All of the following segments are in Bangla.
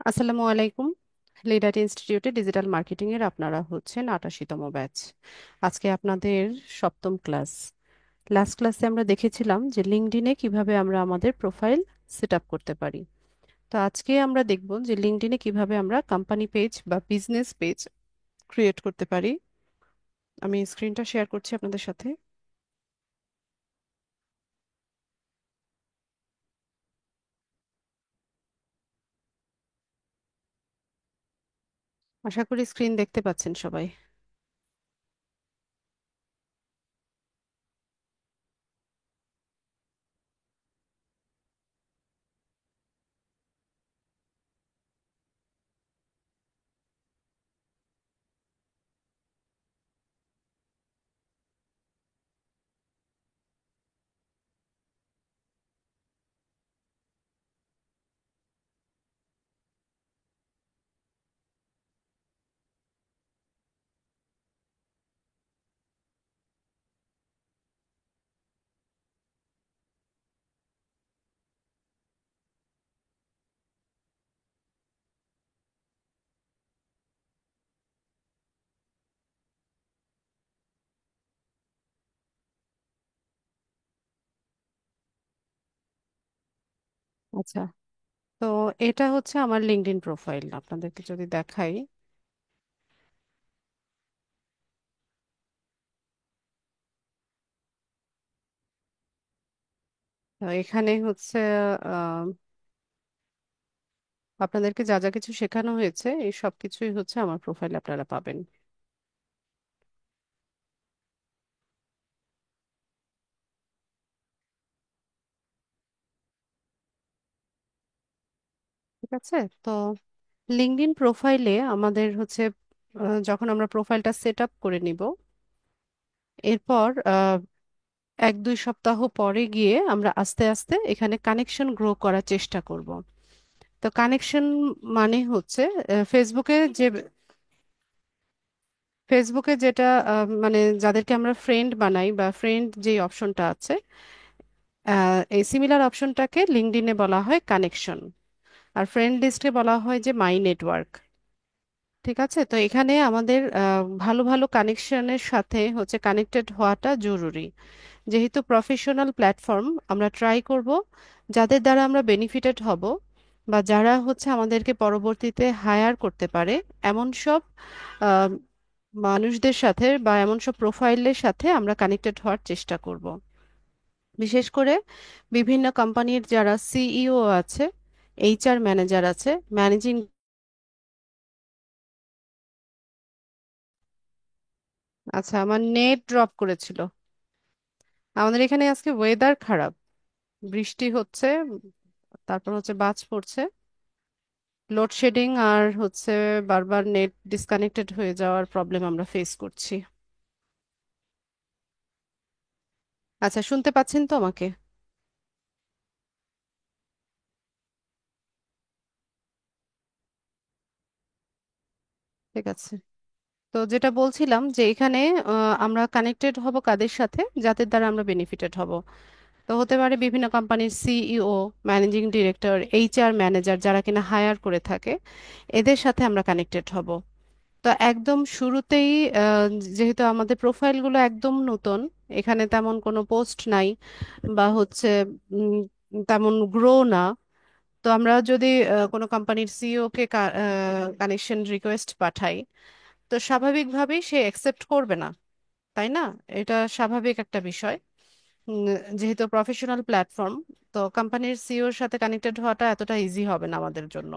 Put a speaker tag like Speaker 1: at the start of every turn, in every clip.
Speaker 1: আসসালামু আলাইকুম। লিডার ইনস্টিটিউটে ডিজিটাল মার্কেটিং এর আপনারা হচ্ছেন 88তম ব্যাচ। আজকে আপনাদের সপ্তম ক্লাস। লাস্ট ক্লাসে আমরা দেখেছিলাম যে লিঙ্কডইনে কিভাবে আমরা আমাদের প্রোফাইল সেট আপ করতে পারি। তো আজকে আমরা দেখব যে লিঙ্কডইনে কিভাবে আমরা কোম্পানি পেজ বা বিজনেস পেজ ক্রিয়েট করতে পারি। আমি স্ক্রিনটা শেয়ার করছি আপনাদের সাথে। আশা করি স্ক্রিন দেখতে পাচ্ছেন সবাই। আচ্ছা, তো এটা হচ্ছে আমার লিঙ্কডইন প্রোফাইল, আপনাদেরকে যদি দেখাই। তো এখানে হচ্ছে আপনাদেরকে যা যা কিছু শেখানো হয়েছে এই সব কিছুই হচ্ছে আমার প্রোফাইলে আপনারা পাবেন। ঠিক আছে, তো লিঙ্কডইন প্রোফাইলে আমাদের হচ্ছে যখন আমরা প্রোফাইলটা সেট আপ করে নিব, এরপর 1-2 সপ্তাহ পরে গিয়ে আমরা আস্তে আস্তে এখানে কানেকশন গ্রো করার চেষ্টা করব। তো কানেকশন মানে হচ্ছে ফেসবুকে যেটা মানে যাদেরকে আমরা ফ্রেন্ড বানাই বা ফ্রেন্ড যে অপশনটা আছে, এই সিমিলার অপশনটাকে লিঙ্কডইনে বলা হয় কানেকশন। আর ফ্রেন্ড লিস্টে বলা হয় যে মাই নেটওয়ার্ক। ঠিক আছে, তো এখানে আমাদের ভালো ভালো কানেকশনের সাথে হচ্ছে কানেক্টেড হওয়াটা জরুরি। যেহেতু প্রফেশনাল প্ল্যাটফর্ম, আমরা ট্রাই করব যাদের দ্বারা আমরা বেনিফিটেড হব বা যারা হচ্ছে আমাদেরকে পরবর্তীতে হায়ার করতে পারে এমন সব আহ, মানুষদের সাথে বা এমন সব প্রোফাইলের সাথে আমরা কানেক্টেড হওয়ার চেষ্টা করব। বিশেষ করে বিভিন্ন কোম্পানির যারা সিইও আছে, এইচআর ম্যানেজার আছে, ম্যানেজিং। আচ্ছা, আমার নেট ড্রপ করেছিল। আমাদের এখানে আজকে ওয়েদার খারাপ, বৃষ্টি হচ্ছে, তারপর হচ্ছে বাজ পড়ছে, লোডশেডিং, আর হচ্ছে বারবার নেট ডিসকানেক্টেড হয়ে যাওয়ার প্রবলেম আমরা ফেস করছি। আচ্ছা, শুনতে পাচ্ছেন তো আমাকে? ঠিক আছে, তো যেটা বলছিলাম যে এখানে আমরা কানেক্টেড হব কাদের সাথে, যাদের দ্বারা আমরা বেনিফিটেড হব। তো হতে পারে বিভিন্ন কোম্পানির CEO, managing director, HR manager যারা কিনা হায়ার করে থাকে, এদের সাথে আমরা কানেক্টেড হব। তো একদম শুরুতেই যেহেতু আমাদের প্রোফাইলগুলো একদম নতুন, এখানে তেমন কোনো পোস্ট নাই বা হচ্ছে উম, তেমন গ্রো না। তো আমরা যদি কোনো কোম্পানির সিইও কে কানেকশন রিকোয়েস্ট পাঠাই, তো স্বাভাবিকভাবেই সে অ্যাকসেপ্ট করবে না, তাই না? এটা স্বাভাবিক একটা বিষয়। উম, যেহেতু প্রফেশনাল প্ল্যাটফর্ম, তো কোম্পানির সিইওর সাথে কানেক্টেড হওয়াটা এতটা ইজি হবে না আমাদের জন্য।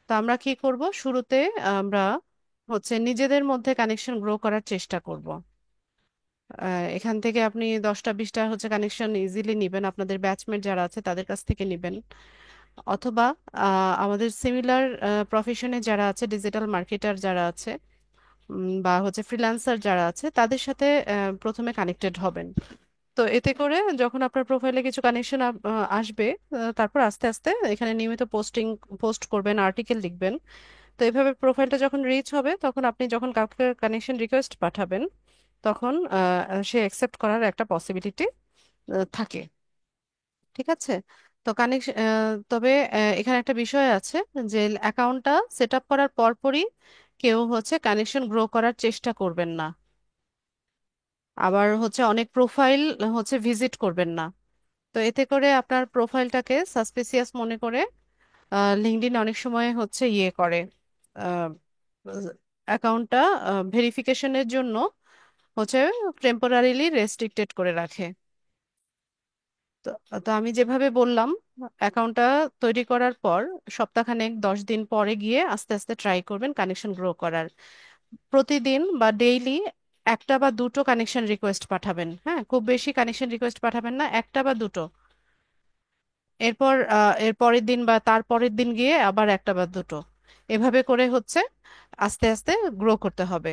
Speaker 1: তো আমরা কি করব, শুরুতে আমরা হচ্ছে নিজেদের মধ্যে কানেকশন গ্রো করার চেষ্টা করব। এখান থেকে আপনি 10টা 20টা হচ্ছে কানেকশন ইজিলি নিবেন, আপনাদের ব্যাচমেট যারা আছে তাদের কাছ থেকে নিবেন। অথবা আমাদের সিমিলার প্রফেশনে যারা আছে, ডিজিটাল মার্কেটার যারা আছে, বা হচ্ছে ফ্রিল্যান্সার যারা আছে, তাদের সাথে প্রথমে কানেক্টেড হবেন। তো এতে করে যখন আপনার প্রোফাইলে কিছু কানেকশন আসবে, তারপর আস্তে আস্তে এখানে নিয়মিত পোস্ট করবেন, আর্টিকেল লিখবেন। তো এভাবে প্রোফাইলটা যখন রিচ হবে, তখন আপনি যখন কাউকে কানেকশন রিকোয়েস্ট পাঠাবেন, তখন সে অ্যাকসেপ্ট করার একটা পসিবিলিটি থাকে। ঠিক আছে, তো কানেকশন, তবে এখানে একটা বিষয় আছে যে অ্যাকাউন্টটা সেট আপ করার পরপরই কেউ হচ্ছে কানেকশন গ্রো করার চেষ্টা করবেন না। আবার হচ্ছে অনেক প্রোফাইল হচ্ছে ভিজিট করবেন না। তো এতে করে আপনার প্রোফাইলটাকে সাসপিসিয়াস মনে করে লিঙ্কডইন অনেক সময় হচ্ছে ইয়ে করে, অ্যাকাউন্টটা ভেরিফিকেশনের জন্য হচ্ছে টেম্পোরারিলি রেস্ট্রিক্টেড করে রাখে। তো তো আমি যেভাবে বললাম, অ্যাকাউন্টটা তৈরি করার পর সপ্তাহখানেক 10 দিন পরে গিয়ে আস্তে আস্তে ট্রাই করবেন কানেকশন গ্রো করার। প্রতিদিন বা ডেইলি একটা বা দুটো কানেকশন রিকোয়েস্ট পাঠাবেন। হ্যাঁ, খুব বেশি কানেকশন রিকোয়েস্ট পাঠাবেন না, একটা বা দুটো। এরপর এর পরের দিন বা তার পরের দিন গিয়ে আবার একটা বা দুটো, এভাবে করে হচ্ছে আস্তে আস্তে গ্রো করতে হবে।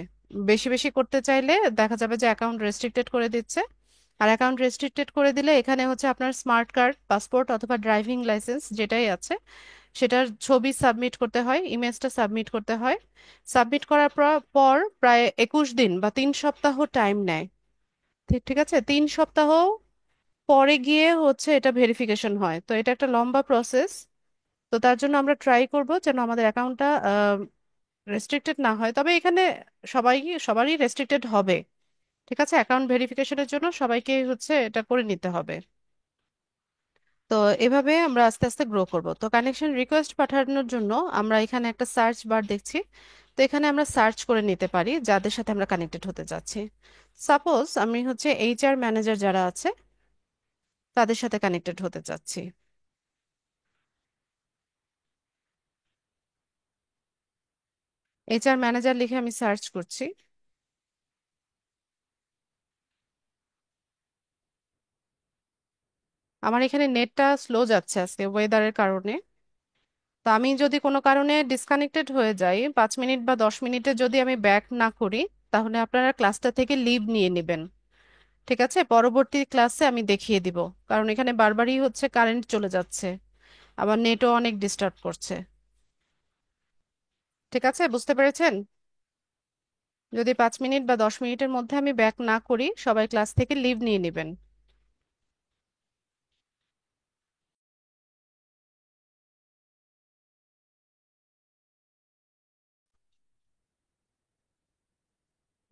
Speaker 1: বেশি বেশি করতে চাইলে দেখা যাবে যে অ্যাকাউন্ট রেস্ট্রিক্টেড করে দিচ্ছে। আর অ্যাকাউন্ট রেস্ট্রিক্টেড করে দিলে এখানে হচ্ছে আপনার স্মার্ট কার্ড, পাসপোর্ট অথবা ড্রাইভিং লাইসেন্স যেটাই আছে সেটার ছবি সাবমিট করতে হয়, ইমেজটা সাবমিট করতে হয়। সাবমিট করার পর প্রায় 21 দিন বা 3 সপ্তাহ টাইম নেয়। ঠিক ঠিক আছে, 3 সপ্তাহ পরে গিয়ে হচ্ছে এটা ভেরিফিকেশন হয়। তো এটা একটা লম্বা প্রসেস। তো তার জন্য আমরা ট্রাই করব যেন আমাদের অ্যাকাউন্টটা রেস্ট্রিক্টেড না হয়। তবে এখানে সবাই, সবারই রেস্ট্রিক্টেড হবে। ঠিক আছে, অ্যাকাউন্ট ভেরিফিকেশনের জন্য সবাইকে হচ্ছে এটা করে নিতে হবে। তো এভাবে আমরা আস্তে আস্তে গ্রো করব। তো কানেকশন রিকোয়েস্ট পাঠানোর জন্য আমরা এখানে একটা সার্চ বার দেখছি। তো এখানে আমরা সার্চ করে নিতে পারি যাদের সাথে আমরা কানেক্টেড হতে যাচ্ছি। সাপোজ আমি হচ্ছে এইচআর ম্যানেজার যারা আছে তাদের সাথে কানেক্টেড হতে চাচ্ছি। এইচআর ম্যানেজার লিখে আমি সার্চ করছি। আমার এখানে নেটটা স্লো যাচ্ছে আজকে ওয়েদারের কারণে। তো আমি যদি কোনো কারণে ডিসকানেক্টেড হয়ে যাই, 5 মিনিট বা 10 মিনিটে যদি আমি ব্যাক না করি, তাহলে আপনারা ক্লাসটা থেকে লিভ নিয়ে নেবেন। ঠিক আছে, পরবর্তী ক্লাসে আমি দেখিয়ে দিব। কারণ এখানে বারবারই হচ্ছে কারেন্ট চলে যাচ্ছে, আবার নেটও অনেক ডিস্টার্ব করছে। ঠিক আছে, বুঝতে পেরেছেন? যদি 5 মিনিট বা 10 মিনিটের মধ্যে আমি ব্যাক না করি, সবাই ক্লাস থেকে লিভ নিয়ে নেবেন।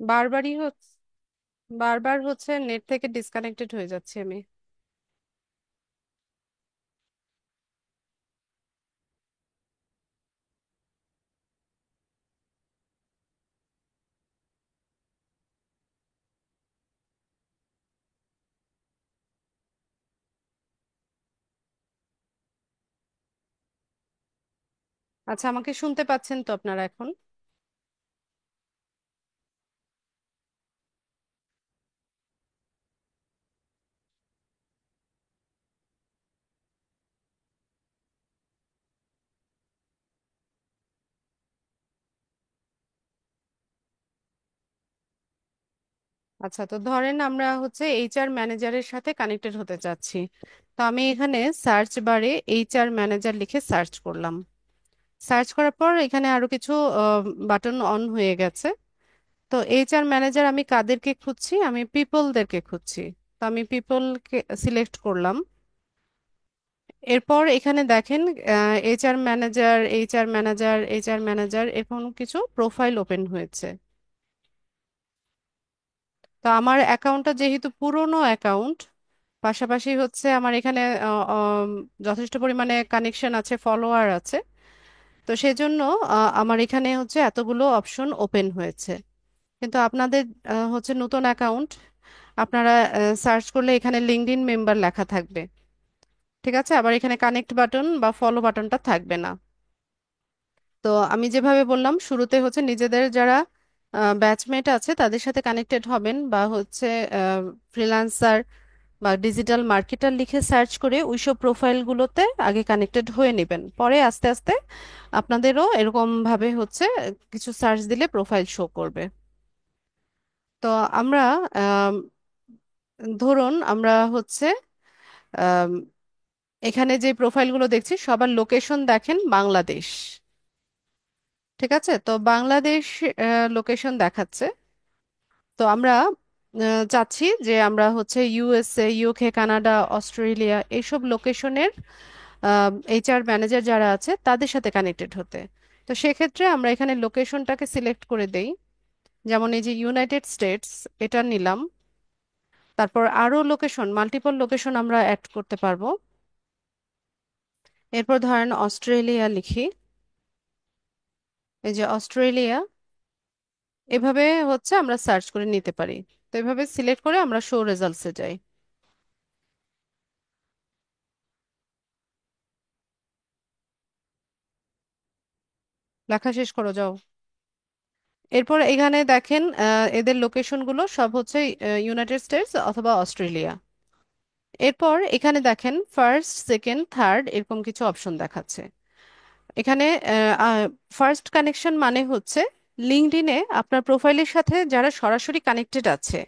Speaker 1: বারবারই হচ্ছে, বারবার হচ্ছে নেট থেকে ডিসকানেক্টেড হয়ে যাচ্ছে আমি। আচ্ছা, আমাকে শুনতে পাচ্ছেন তো আপনারা এখন? আচ্ছা, তো ধরেন আমরা হচ্ছে এইচআর ম্যানেজারের সাথে কানেক্টেড হতে চাচ্ছি। তো আমি এখানে সার্চ বারে এইচআর ম্যানেজার লিখে সার্চ করলাম। সার্চ করার পর এখানে আরো কিছু বাটন অন হয়ে গেছে। তো এইচআর ম্যানেজার আমি কাদেরকে খুঁজছি? আমি পিপলদেরকে খুঁজছি। তো আমি পিপলকে সিলেক্ট করলাম। এরপর এখানে দেখেন HR manager, HR manager, HR manager এরকম কিছু প্রোফাইল ওপেন হয়েছে। তো আমার অ্যাকাউন্টটা যেহেতু পুরনো অ্যাকাউন্ট, পাশাপাশি হচ্ছে আমার এখানে যথেষ্ট পরিমাণে কানেকশন আছে, ফলোয়ার আছে। তো সেজন্য আমার এখানে হচ্ছে এতগুলো অপশন ওপেন হয়েছে। কিন্তু আপনাদের হচ্ছে নতুন অ্যাকাউন্ট, আপনারা সার্চ করলে এখানে লিঙ্কডইন মেম্বার লেখা থাকবে। ঠিক আছে, আবার এখানে কানেক্ট বাটন বা ফলো বাটনটা থাকবে না। তো আমি যেভাবে বললাম শুরুতে হচ্ছে নিজেদের যারা ব্যাচমেট আছে তাদের সাথে কানেক্টেড হবেন, বা হচ্ছে ফ্রিল্যান্সার বা ডিজিটাল মার্কেটার লিখে সার্চ করে ওইসব প্রোফাইলগুলোতে আগে কানেক্টেড হয়ে নেবেন। পরে আস্তে আস্তে আপনাদেরও এরকম ভাবে হচ্ছে কিছু সার্চ দিলে প্রোফাইল শো করবে। তো আমরা আম, ধরুন আমরা হচ্ছে আম, এখানে যে প্রোফাইলগুলো দেখছি সবার লোকেশন দেখেন বাংলাদেশ। ঠিক আছে, তো বাংলাদেশ লোকেশন দেখাচ্ছে। তো আমরা চাচ্ছি যে আমরা হচ্ছে ইউএসএ, ইউকে, কানাডা, অস্ট্রেলিয়া এইসব লোকেশনের এইচআর ম্যানেজার যারা আছে তাদের সাথে কানেক্টেড হতে। তো সেক্ষেত্রে আমরা এখানে লোকেশনটাকে সিলেক্ট করে দেই। যেমন এই যে ইউনাইটেড স্টেটস, এটা নিলাম। তারপর আরো লোকেশন, মাল্টিপল লোকেশন আমরা অ্যাড করতে পারবো। এরপর ধরেন অস্ট্রেলিয়া লিখি। এই যে অস্ট্রেলিয়া, এভাবে হচ্ছে আমরা সার্চ করে নিতে পারি। তো এভাবে সিলেক্ট করে আমরা শো রেজাল্টসে যাই। লেখা শেষ করো, যাও। এরপর এখানে দেখেন এদের লোকেশনগুলো সব হচ্ছে ইউনাইটেড স্টেটস অথবা অস্ট্রেলিয়া। এরপর এখানে দেখেন ফার্স্ট, সেকেন্ড, থার্ড এরকম কিছু অপশন দেখাচ্ছে। এখানে ফার্স্ট কানেকশন মানে হচ্ছে লিঙ্কডইনে আপনার প্রোফাইলের সাথে যারা সরাসরি কানেক্টেড আছে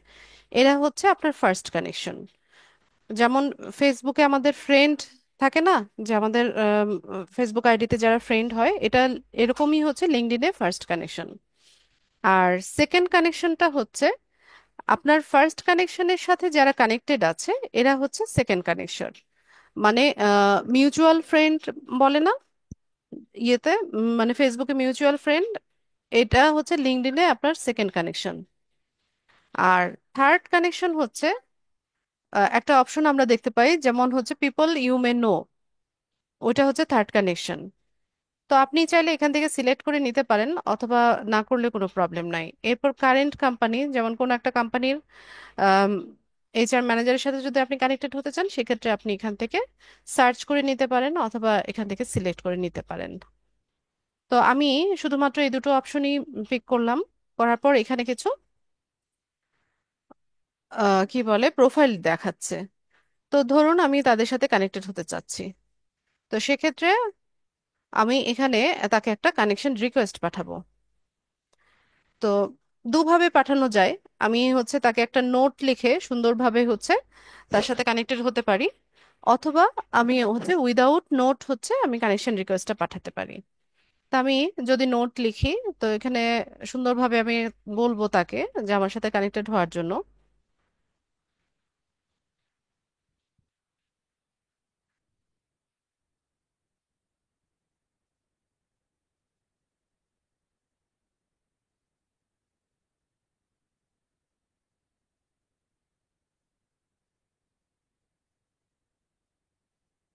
Speaker 1: এরা হচ্ছে আপনার ফার্স্ট কানেকশন। যেমন ফেসবুকে আমাদের ফ্রেন্ড থাকে না, যে আমাদের ফেসবুক আইডিতে যারা ফ্রেন্ড হয়, এটা এরকমই হচ্ছে লিঙ্কডইনে ফার্স্ট কানেকশন। আর সেকেন্ড কানেকশনটা হচ্ছে আপনার ফার্স্ট কানেকশনের সাথে যারা কানেক্টেড আছে এরা হচ্ছে সেকেন্ড কানেকশন। মানে মিউচুয়াল ফ্রেন্ড বলে না ইয়েতে, মানে ফেসবুকে মিউচুয়াল ফ্রেন্ড, এটা হচ্ছে লিঙ্কডইনে আপনার সেকেন্ড কানেকশন। আর থার্ড কানেকশন হচ্ছে একটা অপশন আমরা দেখতে পাই, যেমন হচ্ছে পিপল ইউ মে নো, ওইটা হচ্ছে থার্ড কানেকশন। তো আপনি চাইলে এখান থেকে সিলেক্ট করে নিতে পারেন অথবা না করলে কোনো প্রবলেম নাই। এরপর কারেন্ট কোম্পানি, যেমন কোনো একটা কোম্পানির এইচআর ম্যানেজারের সাথে যদি আপনি কানেক্টেড হতে চান সেক্ষেত্রে আপনি এখান থেকে সার্চ করে নিতে পারেন অথবা এখান থেকে সিলেক্ট করে নিতে পারেন। তো আমি শুধুমাত্র এই দুটো অপশনই পিক করলাম। করার পর এখানে কিছু কি বলে প্রোফাইল দেখাচ্ছে। তো ধরুন আমি তাদের সাথে কানেক্টেড হতে চাচ্ছি। তো সেক্ষেত্রে আমি এখানে তাকে একটা কানেকশন রিকোয়েস্ট পাঠাবো। তো দুভাবে পাঠানো যায়। আমি হচ্ছে তাকে একটা নোট লিখে সুন্দরভাবে হচ্ছে তার সাথে কানেক্টেড হতে পারি, অথবা আমি হচ্ছে উইদাউট নোট হচ্ছে আমি কানেকশন রিকোয়েস্টটা পাঠাতে পারি। তা আমি যদি নোট লিখি, তো এখানে সুন্দরভাবে আমি বলবো তাকে যে আমার সাথে কানেক্টেড হওয়ার জন্য।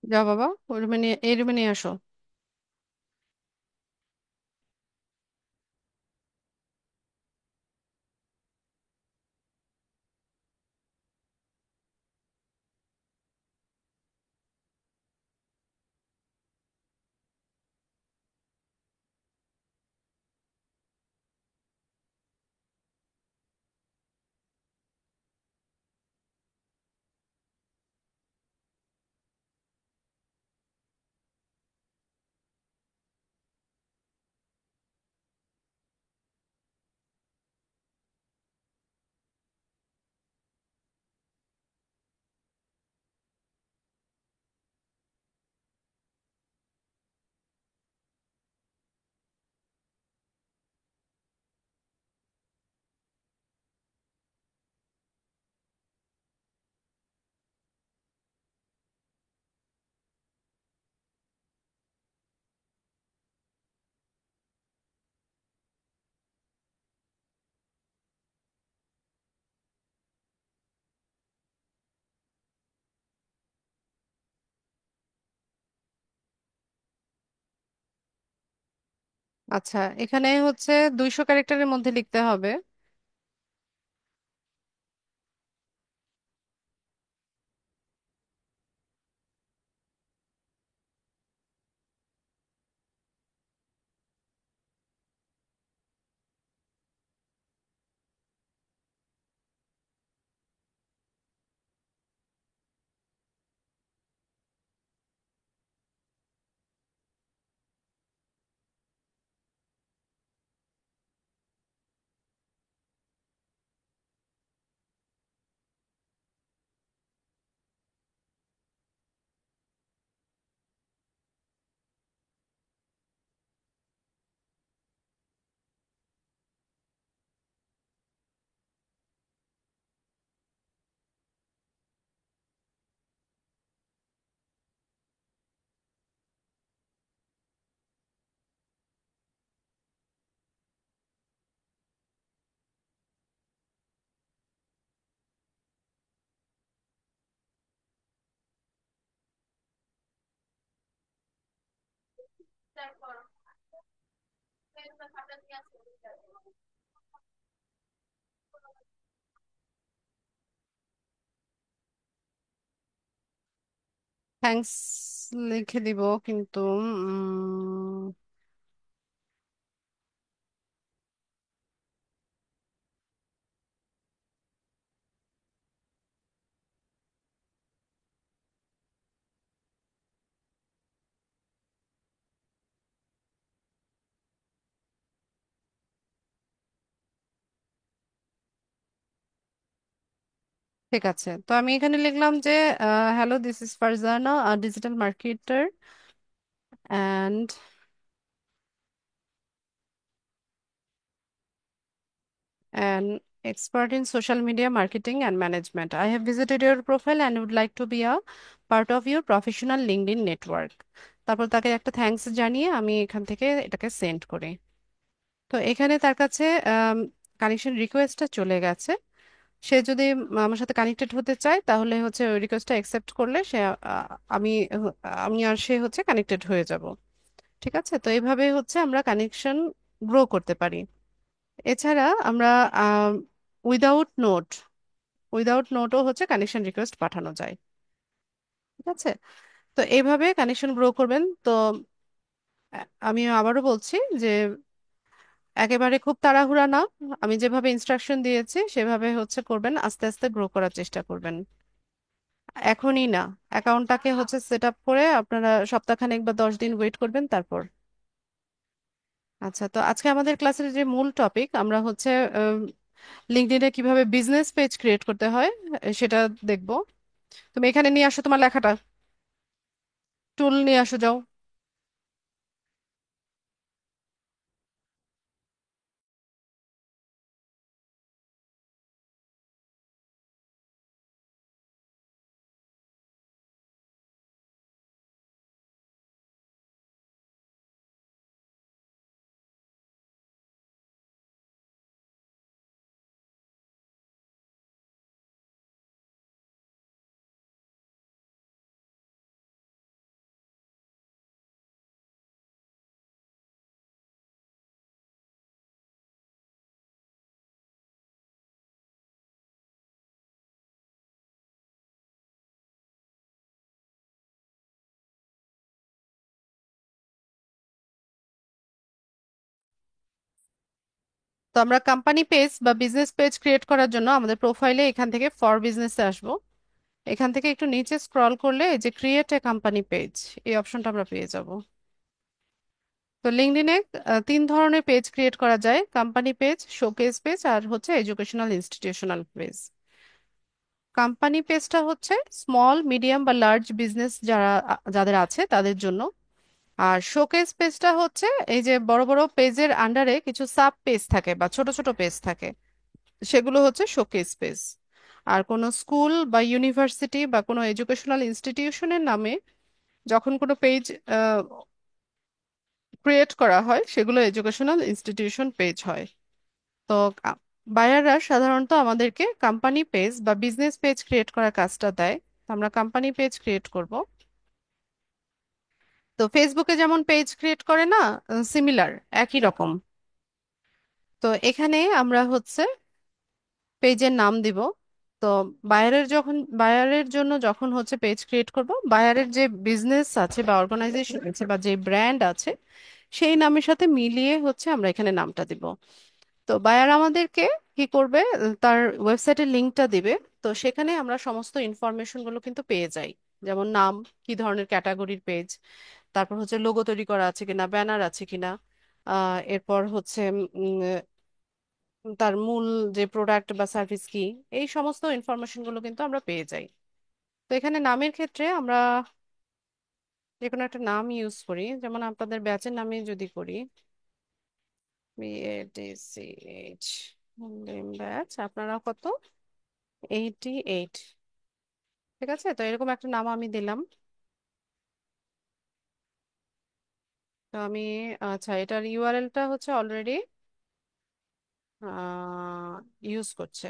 Speaker 1: যাও বাবা, ওই রুমে নিয়ে, এই রুমে নিয়ে আসো। আচ্ছা, এখানে হচ্ছে 200 ক্যারেক্টারের মধ্যে লিখতে হবে। থ্যাঙ্কস লিখে দিব, কিন্তু ঠিক আছে। তো আমি এখানে লিখলাম যে hello, this is Farzana, digital marketer and an expert in social media marketing and management. I have visited your profile and would like to be a part of your professional LinkedIn network. তারপর তাকে একটা থ্যাঙ্কস জানিয়ে আমি এখান থেকে এটাকে সেন্ড করি। তো এখানে তার কাছে কানেকশন রিকোয়েস্টটা চলে গেছে। সে যদি আমার সাথে কানেক্টেড হতে চায় তাহলে হচ্ছে ওই রিকোয়েস্টটা অ্যাকসেপ্ট করলে সে আমি আমি আর সে হচ্ছে কানেক্টেড হয়ে যাব। ঠিক আছে, তো এইভাবে হচ্ছে আমরা কানেকশন গ্রো করতে পারি। এছাড়া আমরা উইদাউট নোট উইদাউট নোটও হচ্ছে কানেকশন রিকোয়েস্ট পাঠানো যায়। ঠিক আছে, তো এইভাবে কানেকশন গ্রো করবেন। তো আমি আবারও বলছি যে একেবারে খুব তাড়াহুড়া না, আমি যেভাবে ইনস্ট্রাকশন দিয়েছি সেভাবে হচ্ছে করবেন, আস্তে আস্তে গ্রো করার চেষ্টা করবেন। এখনই না, অ্যাকাউন্টটাকে হচ্ছে সেট আপ করে আপনারা সপ্তাহখানেক বা 10 দিন ওয়েট করবেন তারপর। আচ্ছা, তো আজকে আমাদের ক্লাসের যে মূল টপিক, আমরা হচ্ছে লিঙ্কডইনে কিভাবে বিজনেস পেজ ক্রিয়েট করতে হয় সেটা দেখব। তুমি এখানে নিয়ে আসো তোমার লেখাটা, টুল নিয়ে আসো, যাও। তো আমরা কোম্পানি পেজ বা বিজনেস পেজ ক্রিয়েট করার জন্য আমাদের প্রোফাইলে এখান থেকে ফর বিজনেসে আসবো। এখান থেকে একটু নিচে স্ক্রল করলে এই যে ক্রিয়েট এ কোম্পানি পেজ, এই অপশনটা আমরা পেয়ে যাব। তো লিঙ্কডইনে 3 ধরনের পেজ ক্রিয়েট করা যায়: কোম্পানি পেজ, শোকেস পেজ, আর হচ্ছে এডুকেশনাল ইনস্টিটিউশনাল পেজ। কোম্পানি পেজটা হচ্ছে স্মল, মিডিয়াম বা লার্জ বিজনেস যাদের আছে তাদের জন্য। আর শোকেস পেজটা হচ্ছে এই যে বড় বড় পেজের আন্ডারে কিছু সাব পেজ থাকে বা ছোট ছোট পেজ থাকে, সেগুলো হচ্ছে শোকেস পেজ। আর কোনো স্কুল বা ইউনিভার্সিটি বা কোনো এডুকেশনাল ইনস্টিটিউশনের নামে যখন কোনো পেজ ক্রিয়েট করা হয় সেগুলো এডুকেশনাল ইনস্টিটিউশন পেজ হয়। তো বায়াররা সাধারণত আমাদেরকে কোম্পানি পেজ বা বিজনেস পেজ ক্রিয়েট করার কাজটা দেয়। তো আমরা কোম্পানি পেজ ক্রিয়েট করব। তো ফেসবুকে যেমন পেজ ক্রিয়েট করে না, সিমিলার, একই রকম। তো এখানে আমরা হচ্ছে পেজের নাম দিব। তো বায়ারের জন্য যখন হচ্ছে পেজ ক্রিয়েট করব, বায়ারের যে বিজনেস আছে বা অর্গানাইজেশন আছে বা যে ব্র্যান্ড আছে সেই নামের সাথে মিলিয়ে হচ্ছে আমরা এখানে নামটা দিব। তো বায়ার আমাদেরকে কি করবে, তার ওয়েবসাইটের লিংকটা দিবে। তো সেখানে আমরা সমস্ত ইনফরমেশন গুলো কিন্তু পেয়ে যাই, যেমন নাম, কি ধরনের ক্যাটাগরির পেজ, তারপর হচ্ছে লোগো তৈরি করা আছে কিনা, ব্যানার আছে কিনা, এরপর হচ্ছে তার মূল যে প্রোডাক্ট বা সার্ভিস কি, এই সমস্ত ইনফরমেশন গুলো কিন্তু আমরা পেয়ে যাই। তো এখানে নামের ক্ষেত্রে আমরা যে কোনো একটা নাম ইউজ করি, যেমন আপনাদের ব্যাচের নামে যদি করি BATCH, ব্যাচ আপনারা কত, 88। ঠিক আছে, তো এরকম একটা নাম আমি দিলাম। তো আমি, আচ্ছা, এটার ইউআরএলটা হচ্ছে অলরেডি ইউজ করছে।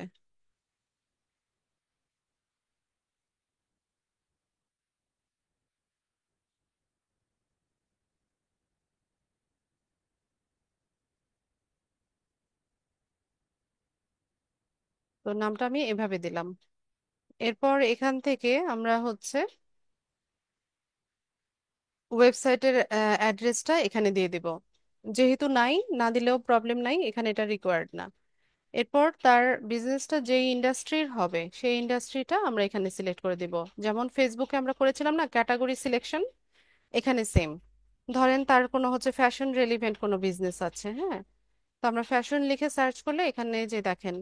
Speaker 1: তো নামটা আমি এভাবে দিলাম। এরপর এখান থেকে আমরা হচ্ছে ওয়েবসাইটের অ্যাড্রেসটা এখানে দিয়ে দিব। যেহেতু নাই, না দিলেও প্রবলেম নাই, এখানে এটা রিকোয়ার্ড না। এরপর তার বিজনেসটা যেই ইন্ডাস্ট্রির হবে সেই ইন্ডাস্ট্রিটা আমরা এখানে সিলেক্ট করে দিব। যেমন ফেসবুকে আমরা করেছিলাম না ক্যাটাগরি সিলেকশন, এখানে সেম। ধরেন তার কোনো হচ্ছে ফ্যাশন রিলেভেন্ট কোনো বিজনেস আছে, হ্যাঁ, তো আমরা ফ্যাশন লিখে সার্চ করলে এখানে যে দেখেন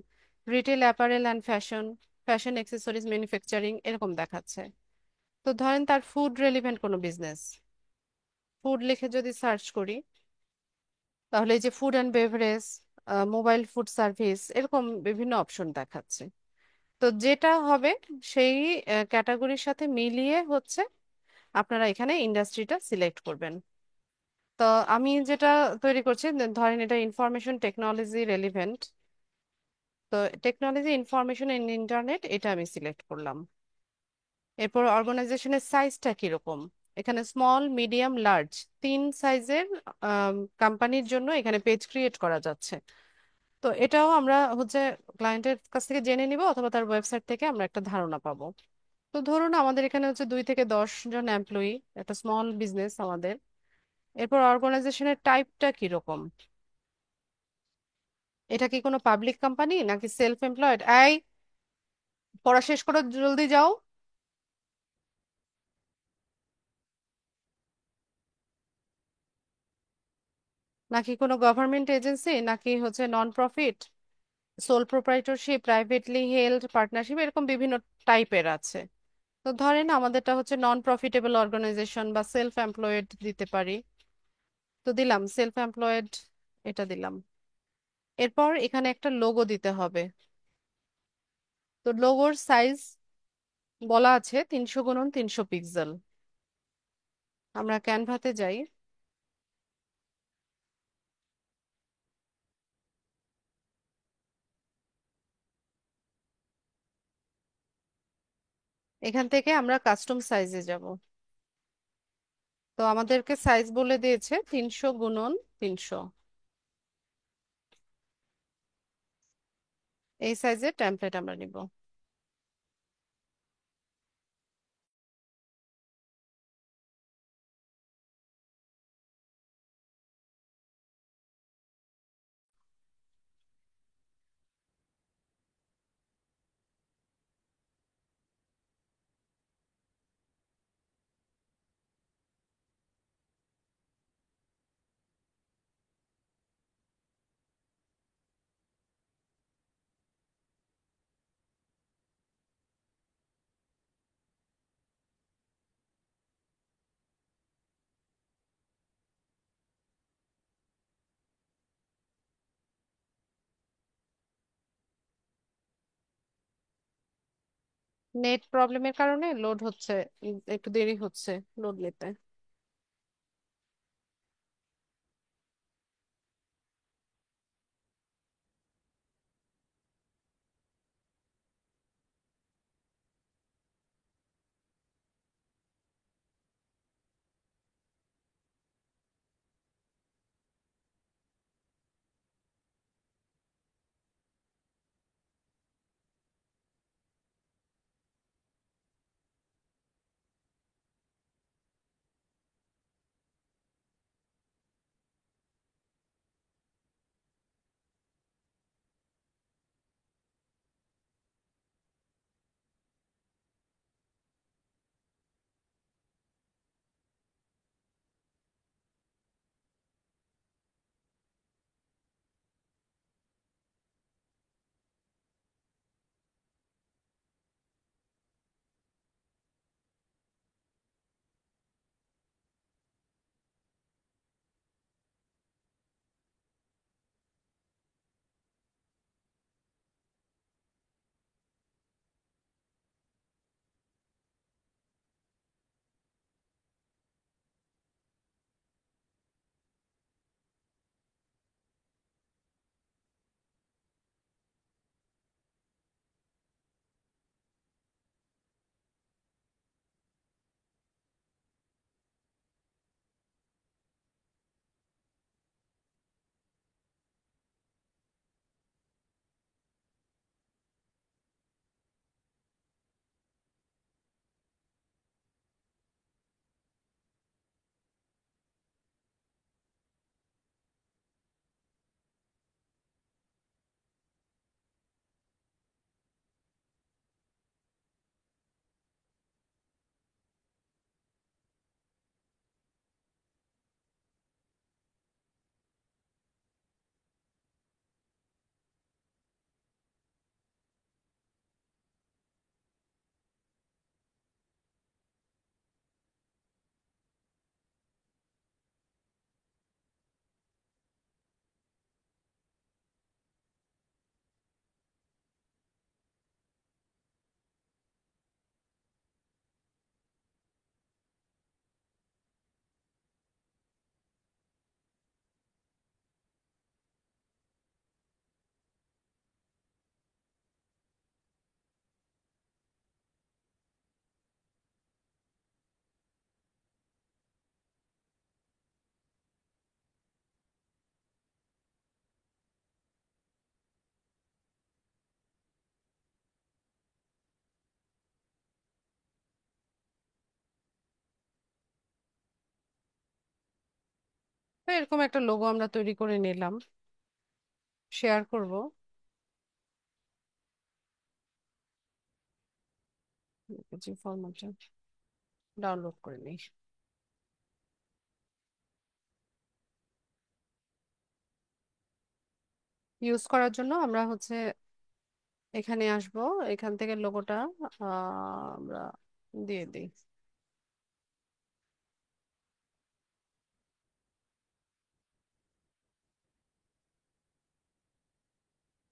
Speaker 1: retail apparel and fashion, fashion accessories manufacturing এরকম দেখাচ্ছে। তো ধরেন তার ফুড রিলেভেন্ট কোনো বিজনেস, ফুড লিখে যদি সার্চ করি তাহলে এই যে food and beverage, mobile food service এরকম বিভিন্ন অপশন দেখাচ্ছে। তো যেটা হবে সেই ক্যাটাগরির সাথে মিলিয়ে হচ্ছে আপনারা এখানে ইন্ডাস্ট্রিটা সিলেক্ট করবেন। তো আমি যেটা তৈরি করছি, ধরেন এটা ইনফরমেশন টেকনোলজি রেলিভেন্ট, তো টেকনোলজি ইনফরমেশন ইন ইন্টারনেট এটা আমি সিলেক্ট করলাম। এরপর অর্গানাইজেশনের সাইজটা কিরকম, এখানে স্মল মিডিয়াম লার্জ তিন সাইজের কোম্পানির জন্য এখানে পেজ ক্রিয়েট করা যাচ্ছে। তো এটাও আমরা হচ্ছে ক্লায়েন্টের কাছ থেকে জেনে নিব অথবা তার ওয়েবসাইট থেকে আমরা একটা ধারণা পাবো। তো ধরুন আমাদের এখানে হচ্ছে 2 থেকে 10 জন এমপ্লয়ি, একটা স্মল বিজনেস আমাদের। এরপর অর্গানাইজেশনের টাইপটা কিরকম, এটা কি কোনো পাবলিক কোম্পানি নাকি সেলফ এমপ্লয়েড, এই পড়া শেষ করো জলদি যাও, নাকি কোনো গভর্নমেন্ট এজেন্সি নাকি হচ্ছে non profit, sole proprietorship, privately held, partnership এরকম বিভিন্ন টাইপের আছে। তো ধরেন আমাদেরটা হচ্ছে নন প্রফিটেবল অর্গানাইজেশন বা সেলফ এমপ্লয়েড দিতে পারি। তো দিলাম সেলফ এমপ্লয়েড, এটা দিলাম। এরপর এখানে একটা লোগো দিতে হবে। তো লোগোর সাইজ বলা আছে 300 × 300 পিক্সেল। আমরা ক্যানভাতে যাই, এখান থেকে আমরা কাস্টম সাইজে যাব। তো আমাদেরকে সাইজ বলে দিয়েছে 300 × 300, এই সাইজের টেমপ্লেট আমরা নিব। নেট প্রবলেমের কারণে লোড হচ্ছে, একটু দেরি হচ্ছে লোড নিতে। তো এরকম একটা লোগো আমরা তৈরি করে নিলাম, শেয়ার করব। যে ফরম্যাটে ডাউনলোড করে নিই। ইউজ করার জন্য আমরা হচ্ছে এখানে আসব, এখান থেকে লোগোটা আমরা দিয়ে দিই।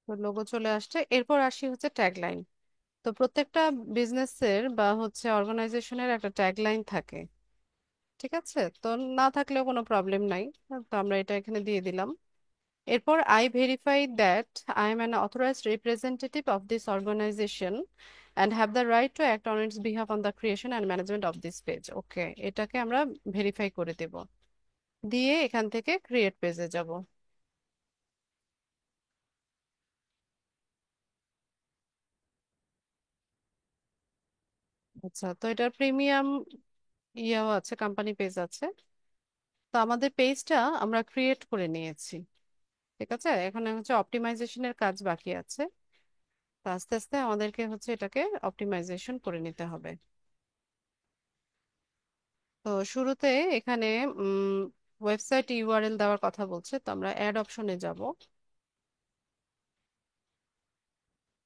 Speaker 1: তো লোগো চলে আসছে, এরপর আসি হচ্ছে ট্যাগলাইন। তো প্রত্যেকটা বিজনেসের বা হচ্ছে অর্গানাইজেশনের একটা ট্যাগলাইন থাকে, ঠিক আছে? তো না থাকলেও কোনো প্রবলেম নাই, তো আমরা এটা এখানে দিয়ে দিলাম। এরপর I verify that I am an authorised representative of this organisation and have the right to act on its behalf on the creation and management of this page. Okay, এটাকে আমরা ভেরিফাই করে দেব, দিয়ে এখান থেকে ক্রিয়েট পেজে যাব। আচ্ছা, তো এটার প্রিমিয়াম ইয়াও আছে, কোম্পানি পেজ আছে। তো আমাদের পেজটা আমরা ক্রিয়েট করে নিয়েছি, ঠিক আছে। এখন হচ্ছে অপটিমাইজেশনের কাজ বাকি আছে। তো আস্তে আস্তে আমাদেরকে হচ্ছে এটাকে অপটিমাইজেশন করে নিতে হবে। তো শুরুতে এখানে ওয়েবসাইট ইউআরএল দেওয়ার কথা বলছে, তো আমরা অ্যাড অপশনে যাব।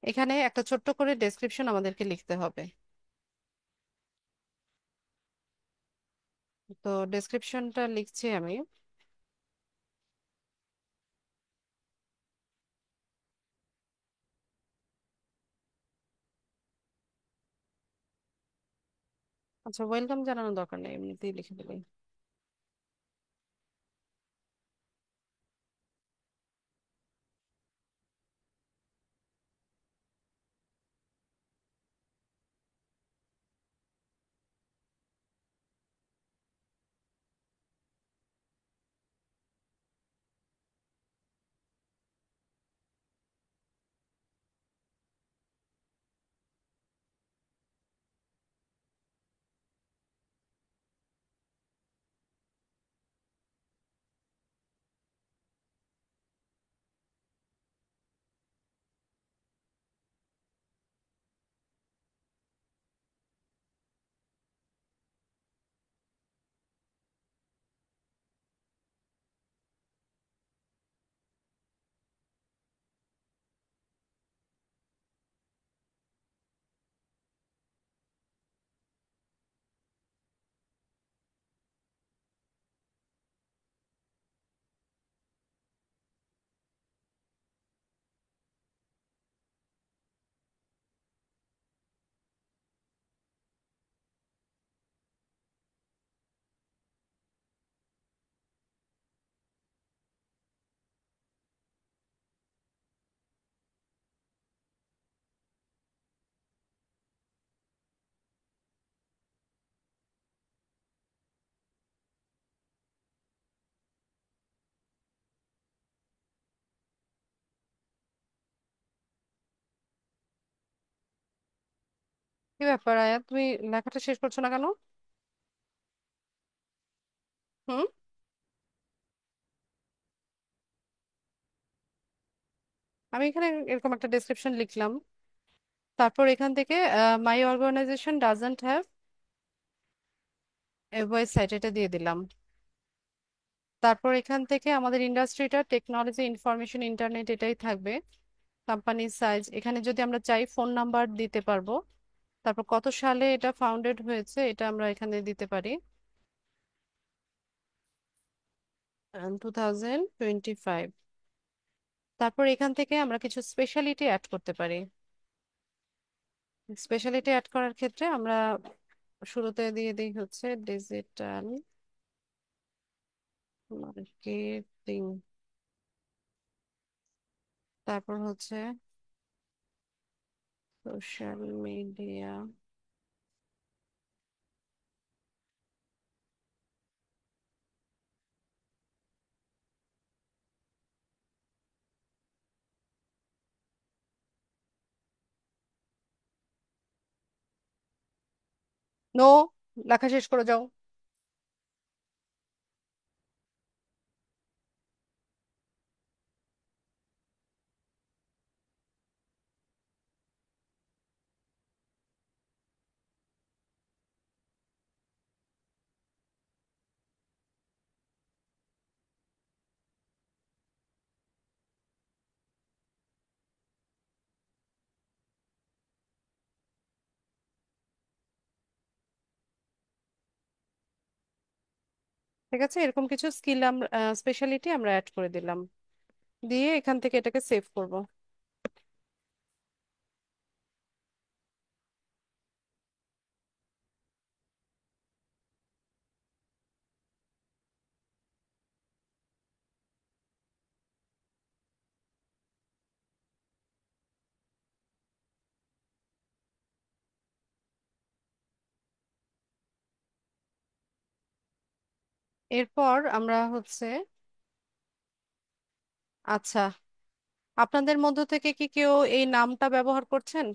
Speaker 1: এখানে একটা ছোট্ট করে ডেসক্রিপশন আমাদেরকে লিখতে হবে। তো ডেসক্রিপশনটা লিখছি আমি। আচ্ছা, ওয়েলকাম জানানোর দরকার নেই, এমনিতেই লিখে দেবে। কি ব্যাপার আয়া, তুমি লেখাটা শেষ করছো না কেন? হুম। আমি এখানে এরকম একটা ডেসক্রিপশন লিখলাম, তারপর এখান থেকে my organisation doesn't have a website, এটা দিয়ে দিলাম। তারপর এখান থেকে আমাদের ইন্ডাস্ট্রিটা টেকনোলজি ইনফরমেশন ইন্টারনেট এটাই থাকবে। কোম্পানি সাইজ, এখানে যদি আমরা চাই ফোন নাম্বার দিতে পারবো। তারপর কত সালে এটা ফাউন্ডেড হয়েছে এটা আমরা এখানে দিতে পারি, 2025। তারপর এখান থেকে আমরা কিছু স্পেশালিটি অ্যাড করতে পারি। স্পেশালিটি অ্যাড করার ক্ষেত্রে আমরা শুরুতে দিয়ে দিই হচ্ছে ডিজিটাল মার্কেটিং, তারপর হচ্ছে সোশ্যাল মিডিয়া। নো, লেখা শেষ করে যাও। ঠিক আছে, এরকম কিছু স্কিল আমরা স্পেশালিটি আমরা অ্যাড করে দিলাম, দিয়ে এখান থেকে এটাকে সেভ করব। এরপর আমরা হচ্ছে, আচ্ছা, আপনাদের মধ্য থেকে কি কেউ এই নামটা ব্যবহার করছেন?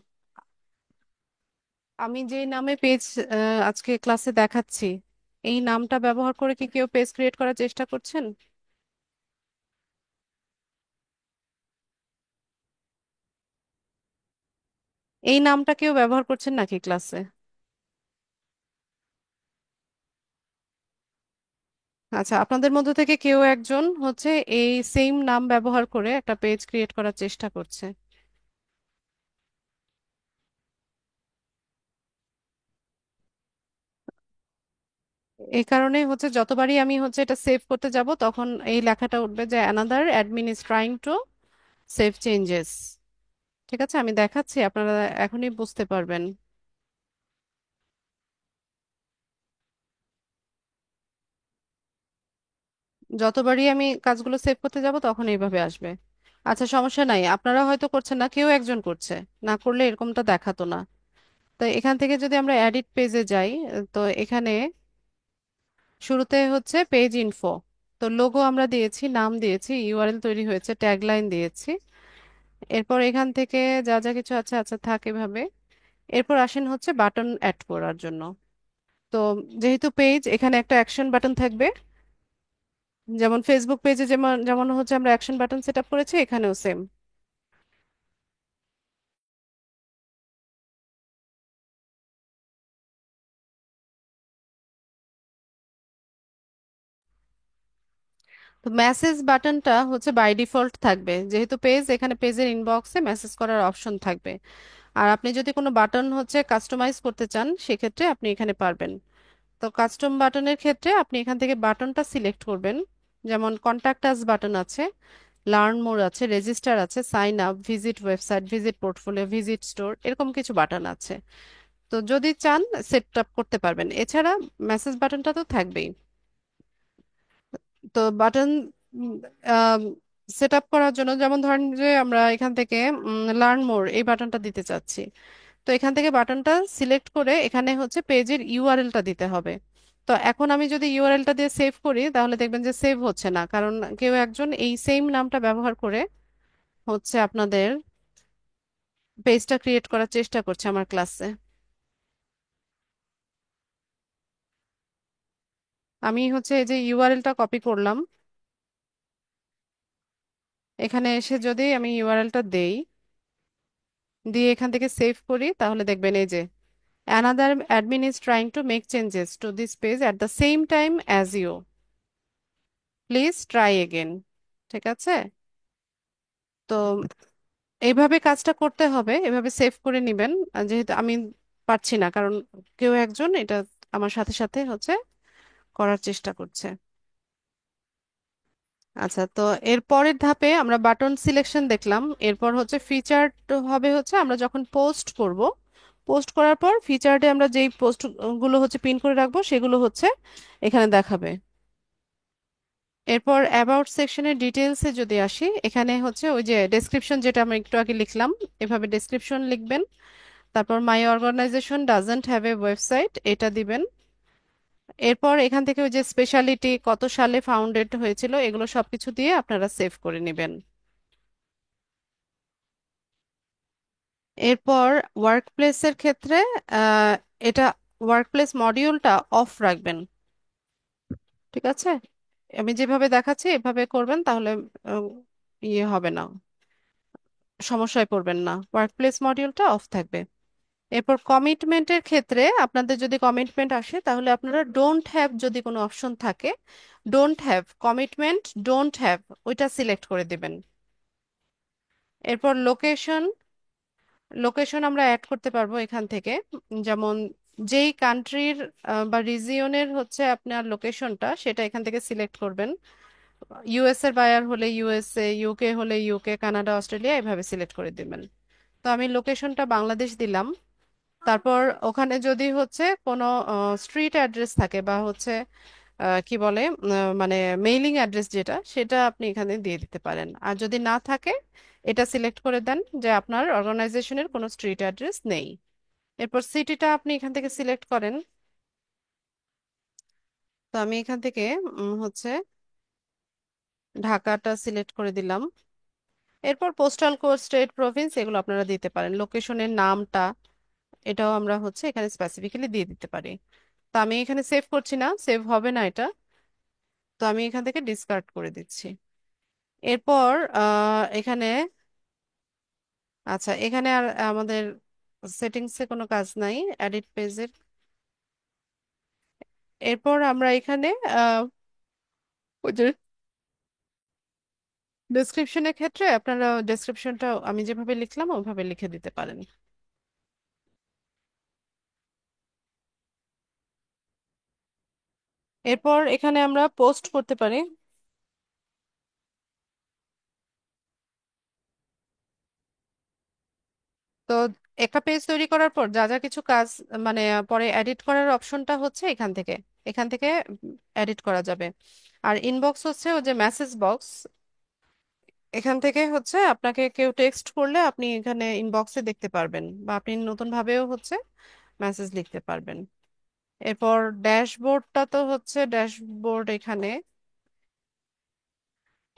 Speaker 1: আমি যে নামে পেজ আজকে ক্লাসে দেখাচ্ছি, এই নামটা ব্যবহার করে কি কেউ পেজ ক্রিয়েট করার চেষ্টা করছেন? এই নামটা কেউ ব্যবহার করছেন নাকি ক্লাসে? আচ্ছা, আপনাদের মধ্য থেকে কেউ একজন হচ্ছে এই সেম নাম ব্যবহার করে একটা পেজ ক্রিয়েট করার চেষ্টা করছে। এই কারণে হচ্ছে যতবারই আমি হচ্ছে এটা সেভ করতে যাব তখন এই লেখাটা উঠবে যে another admin is trying to save changes. ঠিক আছে, আমি দেখাচ্ছি, আপনারা এখনই বুঝতে পারবেন। যতবারই আমি কাজগুলো সেভ করতে যাব তখন এইভাবে আসবে। আচ্ছা, সমস্যা নাই, আপনারা হয়তো করছেন না, কেউ একজন করছে, না করলে এরকমটা দেখাতো না। তো এখান থেকে যদি আমরা এডিট পেজে যাই, তো এখানে শুরুতে হচ্ছে পেজ ইনফো। তো লোগো আমরা দিয়েছি, নাম দিয়েছি, ইউআরএল তৈরি হয়েছে, ট্যাগলাইন দিয়েছি। এরপর এখান থেকে যা যা কিছু আছে আচ্ছা থাক এভাবে। এরপর আসেন হচ্ছে বাটন অ্যাড করার জন্য। তো যেহেতু পেজ, এখানে একটা অ্যাকশন বাটন থাকবে, যেমন ফেসবুক পেজে যেমন যেমন হচ্ছে আমরা অ্যাকশন বাটন সেট আপ করেছি, এখানেও সেম। তো মেসেজ বাটনটা হচ্ছে বাই ডিফল্ট থাকবে, যেহেতু পেজ, এখানে পেজের ইনবক্সে মেসেজ করার অপশন থাকবে। আর আপনি যদি কোনো বাটন হচ্ছে কাস্টমাইজ করতে চান সেক্ষেত্রে আপনি এখানে পারবেন। তো কাস্টম বাটনের ক্ষেত্রে আপনি এখান থেকে বাটনটা সিলেক্ট করবেন। যেমন কন্টাক্ট আস বাটন আছে, লার্ন মোর আছে, রেজিস্টার আছে, sign up, visit website, visit portfolio, visit store, এরকম কিছু বাটন আছে। তো যদি চান সেট আপ করতে পারবেন। এছাড়া মেসেজ বাটনটা তো থাকবেই। তো বাটন সেট আপ করার জন্য যেমন ধরেন যে আমরা এখান থেকে লার্ন মোর এই বাটনটা দিতে চাচ্ছি। তো এখান থেকে বাটনটা সিলেক্ট করে এখানে হচ্ছে পেজের ইউআরএলটা দিতে হবে। তো এখন আমি যদি ইউআরএলটা দিয়ে সেভ করি তাহলে দেখবেন যে সেভ হচ্ছে না, কারণ কেউ একজন এই সেম নামটা ব্যবহার করে হচ্ছে আপনাদের পেজটা ক্রিয়েট করার চেষ্টা করছে আমার ক্লাসে। আমি হচ্ছে এই যে ইউআরএলটা কপি করলাম, এখানে এসে যদি আমি ইউআরএলটা দেই, দিয়ে এখান থেকে সেভ করি, তাহলে দেখবেন এই যে another admin is trying to make changes to this page at the same time as you, please try again। ঠিক আছে, তো এইভাবে কাজটা করতে হবে, এভাবে সেভ করে নিবেন। যেহেতু আমি পারছি না, কারণ কেউ একজন এটা আমার সাথে সাথে হচ্ছে করার চেষ্টা করছে। আচ্ছা, তো এর পরের ধাপে আমরা বাটন সিলেকশন দেখলাম। এরপর হচ্ছে ফিচার হবে হচ্ছে আমরা যখন পোস্ট করব, পোস্ট করার পর ফিচারে আমরা যেই পোস্ট গুলো হচ্ছে পিন করে রাখবো সেগুলো হচ্ছে এখানে দেখাবে। এরপর অ্যাবাউট সেকশনের ডিটেলসে যদি আসি, এখানে হচ্ছে ওই যে ডেসক্রিপশন যেটা আমরা একটু আগে লিখলাম, এভাবে ডেসক্রিপশন লিখবেন। তারপর my organisation doesn't have a website, এটা দিবেন। এরপর এখান থেকে ওই যে স্পেশালিটি, কত সালে ফাউন্ডেড হয়েছিল, এগুলো সবকিছু দিয়ে আপনারা সেভ করে নেবেন। এরপর ওয়ার্ক প্লেসের ক্ষেত্রে আহ, এটা ওয়ার্ক প্লেস মডিউলটা অফ রাখবেন। ঠিক আছে, আমি যেভাবে দেখাচ্ছি এভাবে করবেন, তাহলে আহ, ইয়ে হবে না, সমস্যায় পড়বেন না, ওয়ার্ক প্লেস মডিউলটা অফ থাকবে। এরপর কমিটমেন্টের ক্ষেত্রে আপনাদের যদি কমিটমেন্ট আসে তাহলে আপনারা ডোন্ট হ্যাভ, যদি কোনো অপশন থাকে, don't have commitment, don't have, ওইটা সিলেক্ট করে দিবেন। এরপর লোকেশন, লোকেশন আমরা অ্যাড করতে পারবো এখান থেকে, যেমন যেই কান্ট্রির বা রিজিয়নের হচ্ছে আপনার লোকেশনটা সেটা এখান থেকে সিলেক্ট করবেন। ইউএস এর বায়ার হলে ইউএসএ, ইউকে হলে ইউকে, কানাডা, অস্ট্রেলিয়া এভাবে সিলেক্ট করে দিবেন। তো আমি লোকেশনটা বাংলাদেশ দিলাম। তারপর ওখানে যদি হচ্ছে কোনো স্ট্রিট অ্যাড্রেস থাকে বা হচ্ছে কি বলে মানে মেইলিং অ্যাড্রেস যেটা, সেটা আপনি এখানে দিয়ে দিতে পারেন। আর যদি না থাকে, এটা সিলেক্ট করে দেন যে আপনার অর্গানাইজেশনের কোনো স্ট্রিট অ্যাড্রেস নেই। এরপর সিটিটা আপনি এখান থেকে সিলেক্ট করেন। তো আমি এখান থেকে হচ্ছে ঢাকাটা সিলেক্ট করে দিলাম। এরপর পোস্টাল কোড, স্টেট, প্রভিন্স এগুলো আপনারা দিতে পারেন। লোকেশনের নামটা এটাও আমরা হচ্ছে এখানে স্পেসিফিক্যালি দিয়ে দিতে পারি। তো আমি এখানে সেভ করছি না, সেভ হবে না এটা। তো আমি এখান থেকে ডিসকার্ড করে দিচ্ছি। এরপর এখানে, আচ্ছা এখানে আর আমাদের সেটিংসে কোনো কাজ নাই, এডিট পেজের। এরপর আমরা এখানে আহ, ওই যে ডেসক্রিপশনের ক্ষেত্রে আপনারা ডেসক্রিপশনটা আমি যেভাবে লিখলাম ওইভাবে লিখে দিতে পারেন। এরপর এখানে আমরা পোস্ট করতে পারি। তো একটা পেজ তৈরি করার পর যা যা কিছু কাজ, মানে পরে এডিট করার অপশনটা হচ্ছে এখান থেকে এডিট করা যাবে। আর ইনবক্স হচ্ছে ওই যে মেসেজ বক্স, এখান থেকে হচ্ছে আপনাকে কেউ টেক্সট করলে আপনি এখানে ইনবক্সে দেখতে পারবেন, বা আপনি নতুন ভাবেও হচ্ছে মেসেজ লিখতে পারবেন। এরপর ড্যাশবোর্ডটা তো হচ্ছে ড্যাশবোর্ড এখানে।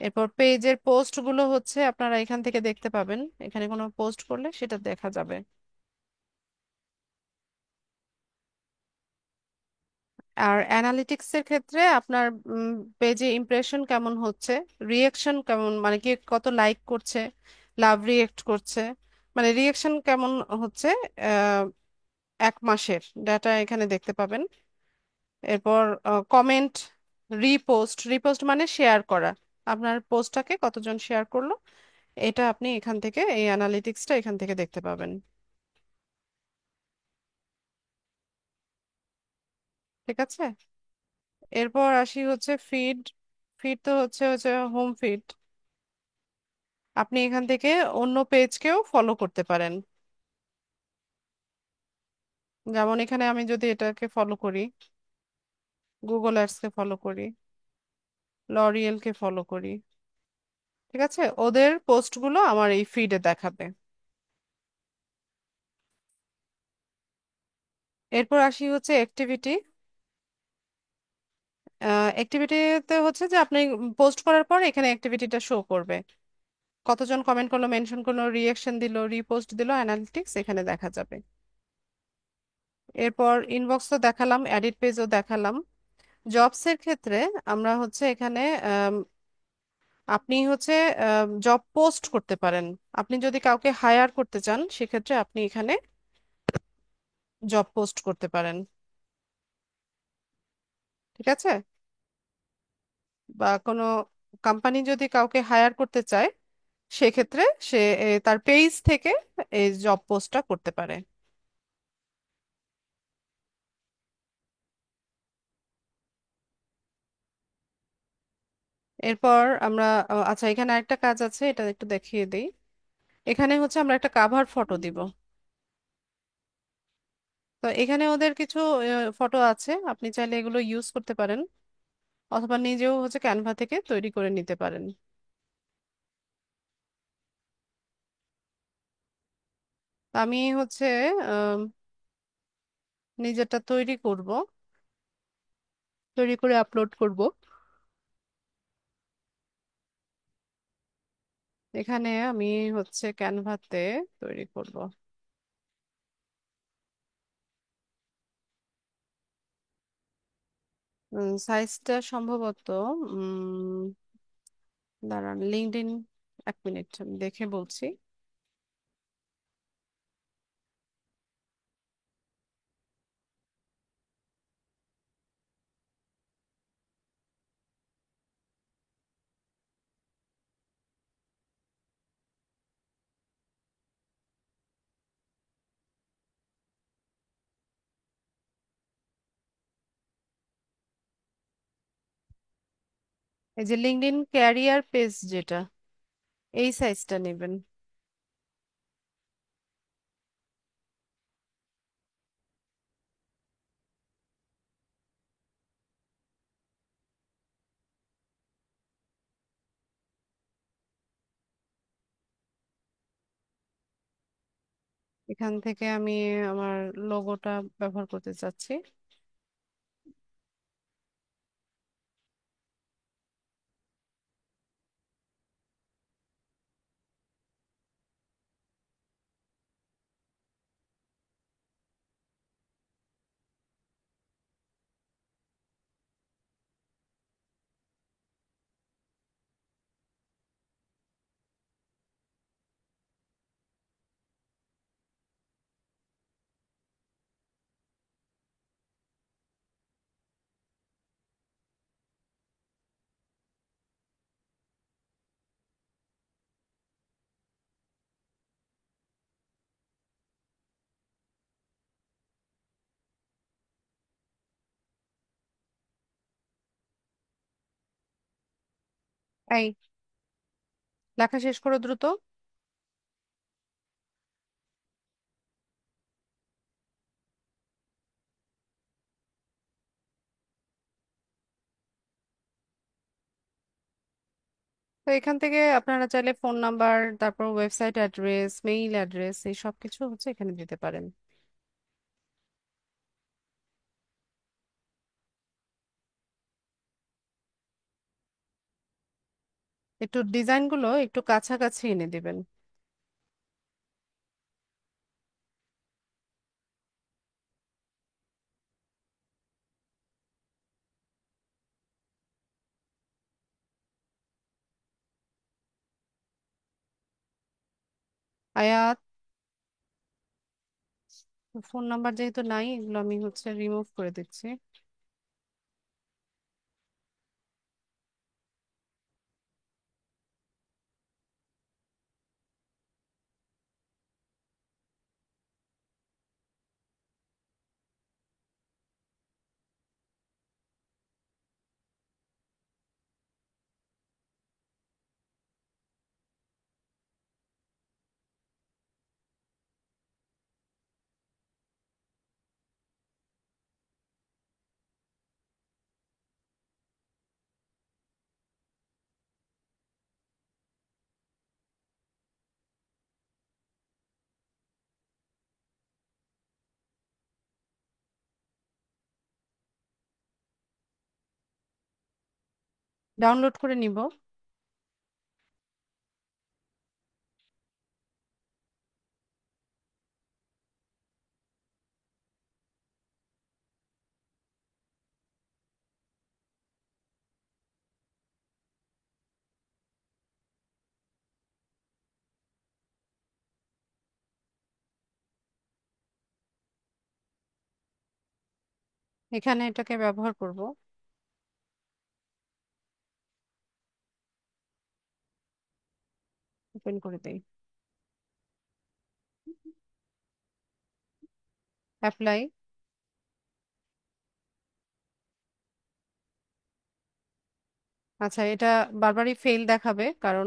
Speaker 1: এরপর পেজের পোস্ট গুলো হচ্ছে আপনারা এখান থেকে দেখতে পাবেন, এখানে কোনো পোস্ট করলে সেটা দেখা যাবে। আর অ্যানালিটিক্স এর ক্ষেত্রে আপনার পেজে ইমপ্রেশন কেমন হচ্ছে, রিয়েকশন কেমন, মানে কি কত লাইক করছে, লাভ রিয়েক্ট করছে, মানে রিয়েকশন কেমন হচ্ছে, আহ, 1 মাসের ডাটা এখানে দেখতে পাবেন। এরপর কমেন্ট, রিপোস্ট, রিপোস্ট মানে শেয়ার করা, আপনার পোস্টটাকে কতজন শেয়ার করলো, এটা আপনি এখান থেকে এই অ্যানালিটিক্সটা এখান থেকে দেখতে পাবেন। ঠিক আছে। এরপর আসি হচ্ছে ফিড। ফিড তো হচ্ছে হচ্ছে হোম ফিড। আপনি এখান থেকে অন্য পেজকেও ফলো করতে পারেন। যেমন এখানে আমি যদি এটাকে ফলো করি, গুগল অ্যাডসকে ফলো করি, লরিয়েলকে ফলো করি, ঠিক আছে, ওদের পোস্টগুলো আমার এই ফিডে দেখাবে। এরপর আসি হচ্ছে অ্যাক্টিভিটি। অ্যাক্টিভিটিতে হচ্ছে যে আপনি পোস্ট করার পর এখানে অ্যাক্টিভিটিটা শো করবে, কতজন কমেন্ট করলো, মেনশন করলো, রিয়েকশন দিল, রিপোস্ট দিল, অ্যানালিটিক্স এখানে দেখা যাবে। এরপর ইনবক্স তো দেখালাম, এডিট পেজও দেখালাম। জবস এর ক্ষেত্রে আমরা হচ্ছে এখানে আপনি হচ্ছে জব পোস্ট করতে পারেন। আপনি যদি কাউকে হায়ার করতে চান সেক্ষেত্রে আপনি এখানে জব পোস্ট করতে পারেন। ঠিক আছে। বা কোনো কোম্পানি যদি কাউকে হায়ার করতে চায় সেক্ষেত্রে সে তার পেজ থেকে এই জব পোস্টটা করতে পারে। এরপর আমরা আচ্ছা এখানে আরেকটা কাজ আছে, এটা একটু দেখিয়ে দিই। এখানে হচ্ছে আমরা একটা কাভার ফটো দিব। তো এখানে ওদের কিছু ফটো আছে, আপনি চাইলে এগুলো ইউজ করতে পারেন, অথবা নিজেও হচ্ছে ক্যানভা থেকে তৈরি করে নিতে পারেন। আমি হচ্ছে আম, নিজেরটা তৈরি করব, তৈরি করে আপলোড করব। এখানে আমি হচ্ছে ক্যানভাতে তৈরি করব। সাইজটা সম্ভবত উম দাঁড়ান, লিঙ্কডইন, 1 মিনিট আমি দেখে বলছি। এই যে লিঙ্কডইন ক্যারিয়ার পেজ যেটা, এই সাইজটা নেবেন। এখান থেকে আমি আমার লোগোটা ব্যবহার করতে চাচ্ছি। এই, লেখা শেষ করো দ্রুত। তো এখান থেকে আপনারা চাইলে ফোন নাম্বার, তারপর ওয়েবসাইট অ্যাড্রেস, মেইল অ্যাড্রেস, এই সব কিছু হচ্ছে এখানে দিতে পারেন। একটু ডিজাইনগুলো একটু কাছাকাছি এনে দিবেন। আয়াত, ফোন নাম্বার যেহেতু নাই, এগুলো আমি হচ্ছে রিমুভ করে দিচ্ছি। ডাউনলোড করে নিব। এখানে এটাকে ব্যবহার করব। ওপেন করে দেই। অ্যাপ্লাই। আচ্ছা, এটা বারবারই ফেল দেখাবে, কারণ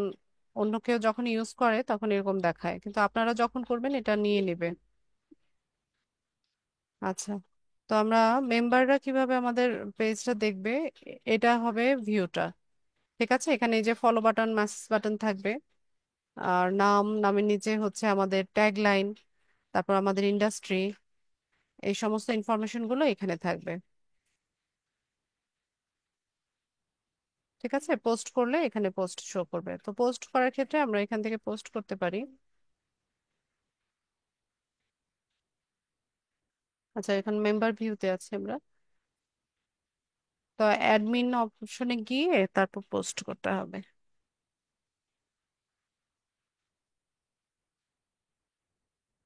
Speaker 1: অন্য কেউ যখন ইউজ করে তখন এরকম দেখায়, কিন্তু আপনারা যখন করবেন এটা নিয়ে নেবে। আচ্ছা, তো আমরা মেম্বাররা কিভাবে আমাদের পেজটা দেখবে, এটা হবে ভিউটা। ঠিক আছে, এখানে এই যে ফলো বাটন, মেসেজ বাটন থাকবে, আর নাম, নামের নিচে হচ্ছে আমাদের ট্যাগ লাইন, তারপর আমাদের ইন্ডাস্ট্রি, এই সমস্ত ইনফরমেশন গুলো এখানে থাকবে। ঠিক আছে, পোস্ট করলে এখানে পোস্ট শো করবে। তো পোস্ট করার ক্ষেত্রে আমরা এখান থেকে পোস্ট করতে পারি। আচ্ছা, এখন মেম্বার ভিউতে আছি আমরা। তো অ্যাডমিন অপশনে গিয়ে তারপর পোস্ট করতে হবে।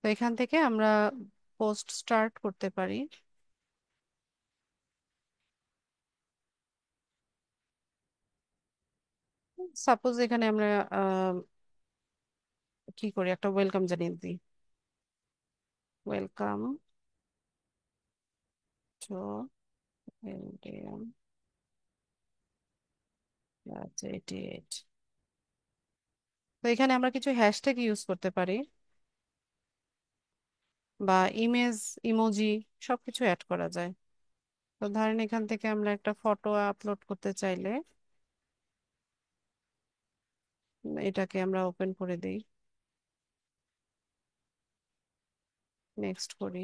Speaker 1: তো এখান থেকে আমরা পোস্ট স্টার্ট করতে পারি। সাপোজ এখানে আমরা আহ, কি করি, একটা ওয়েলকাম জানিয়ে দিই। ওয়েলকাম টু আচ্ছা, 88। তো এখানে আমরা কিছু হ্যাশট্যাগ ইউজ করতে পারি, বা ইমেজ, ইমোজি, সবকিছু অ্যাড করা যায়। তো ধরেন এখান থেকে আমরা একটা ফটো আপলোড করতে চাইলে এটাকে আমরা ওপেন করে দিই, নেক্সট করি।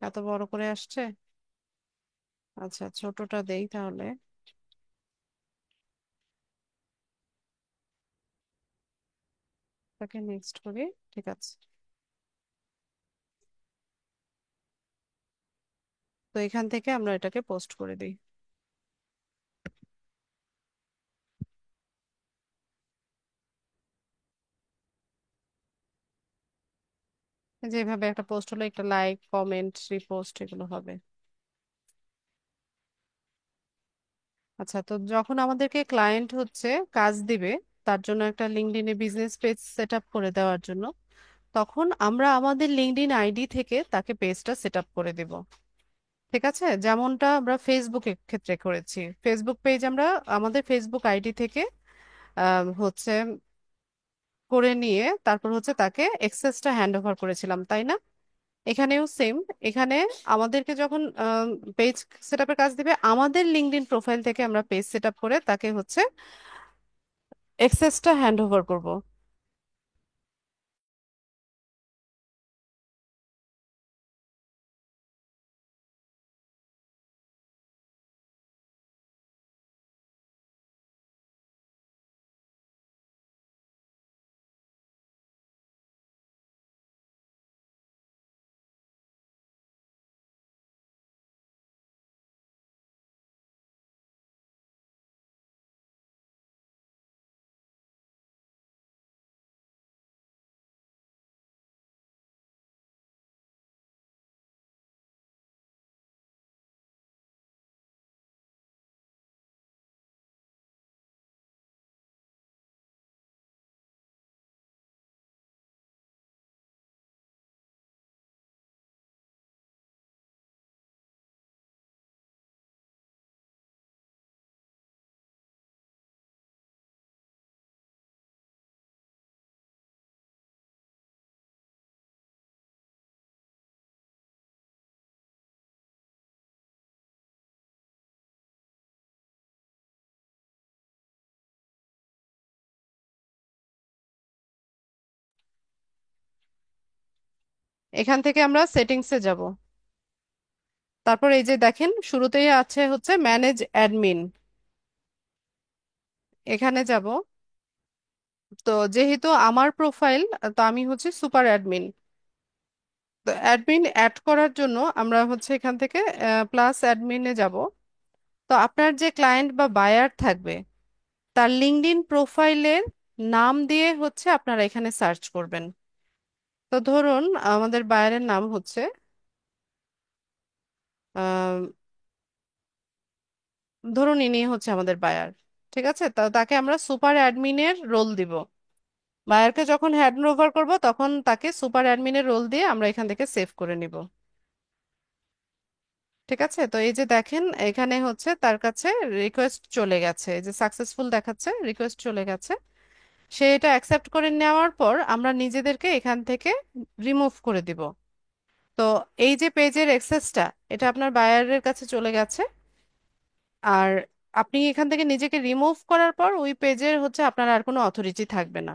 Speaker 1: এত বড় করে আসছে। আচ্ছা, ছোটটা দেই তাহলে। তাকে নেক্সট করি। ঠিক আছে। তো এখান থেকে আমরা এটাকে পোস্ট করে দিই। যেভাবে একটা পোস্ট হলো, একটা লাইক, কমেন্ট, রিপোস্ট এগুলো হবে। আচ্ছা, তো যখন আমাদেরকে ক্লায়েন্ট হচ্ছে কাজ দিবে, তার জন্য একটা লিঙ্কডইনে বিজনেস পেজ সেট আপ করে দেওয়ার জন্য, তখন আমরা আমাদের লিঙ্কডইন আইডি থেকে তাকে পেজটা সেট আপ করে দেব। ঠিক আছে, যেমনটা আমরা ফেসবুকের ক্ষেত্রে করেছি। ফেসবুক পেজ আমরা আমাদের ফেসবুক আইডি থেকে হচ্ছে করে নিয়ে তারপর হচ্ছে তাকে অ্যাক্সেসটা হ্যান্ড ওভার করেছিলাম, তাই না? এখানেও সেম। এখানে আমাদেরকে যখন পেজ সেট আপের কাজ দিবে, আমাদের লিঙ্কডইন প্রোফাইল থেকে আমরা পেজ সেট আপ করে তাকে হচ্ছে অ্যাক্সেসটা হ্যান্ড ওভার করব। এখান থেকে আমরা সেটিংসে যাব। তারপর এই যে দেখেন শুরুতেই আছে হচ্ছে ম্যানেজ অ্যাডমিন। এখানে যাব। তো যেহেতু আমার প্রোফাইল, তো আমি হচ্ছে সুপার অ্যাডমিন। তো অ্যাডমিন অ্যাড করার জন্য আমরা হচ্ছে এখান থেকে প্লাস অ্যাডমিনে যাব। তো আপনার যে ক্লায়েন্ট বা বায়ার থাকবে, তার লিঙ্কডইন প্রোফাইলের নাম দিয়ে হচ্ছে আপনারা এখানে সার্চ করবেন। তো ধরুন আমাদের বায়ারের নাম হচ্ছে আহ, ধরুন ইনি হচ্ছে আমাদের বায়ার। ঠিক আছে, তো তাকে আমরা সুপার অ্যাডমিনের রোল দিব। বায়ারকে যখন হ্যান্ড ওভার করবো তখন তাকে সুপার অ্যাডমিনের রোল দিয়ে আমরা এখান থেকে সেভ করে নিব। ঠিক আছে, তো এই যে দেখেন এখানে হচ্ছে তার কাছে রিকোয়েস্ট চলে গেছে, এই যে সাকসেসফুল দেখাচ্ছে, রিকোয়েস্ট চলে গেছে। সে এটা অ্যাকসেপ্ট করে নেওয়ার পর আমরা নিজেদেরকে এখান থেকে রিমুভ করে দিব। তো এই যে পেজের অ্যাক্সেসটা, এটা আপনার বায়ারের কাছে চলে গেছে। আর আপনি এখান থেকে নিজেকে রিমুভ করার পর ওই পেজের হচ্ছে আপনার আর কোনো অথরিটি থাকবে না।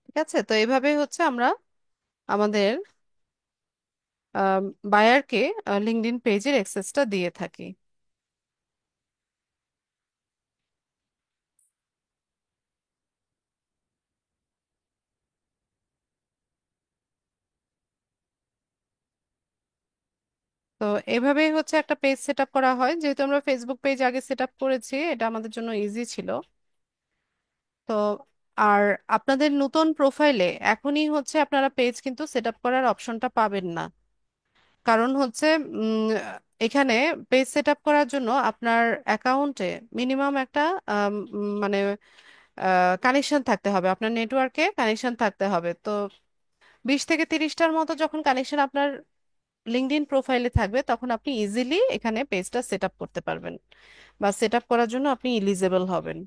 Speaker 1: ঠিক আছে, তো এইভাবে হচ্ছে আমরা আমাদের বায়ারকে লিঙ্কডইন পেজের অ্যাক্সেসটা দিয়ে থাকি। তো এভাবেই হচ্ছে একটা পেজ সেট আপ করা হয়। যেহেতু আমরা ফেসবুক পেজ আগে সেট আপ করেছি, এটা আমাদের জন্য ইজি ছিল। তো আর আপনাদের নতুন প্রোফাইলে এখনই হচ্ছে আপনারা পেজ কিন্তু সেট আপ করার অপশনটা পাবেন না। কারণ হচ্ছে এখানে পেজ সেট আপ করার জন্য আপনার অ্যাকাউন্টে মিনিমাম একটা মানে কানেকশন থাকতে হবে, আপনার নেটওয়ার্কে কানেকশন থাকতে হবে। তো 20 থেকে 30টার মতো যখন কানেকশন আপনার লিঙ্কডইন প্রোফাইলে থাকবে তখন আপনি ইজিলি এখানে পেজটা সেট আপ করতে পারবেন, বা সেট আপ করার জন্য আপনি এলিজেবল হবেন।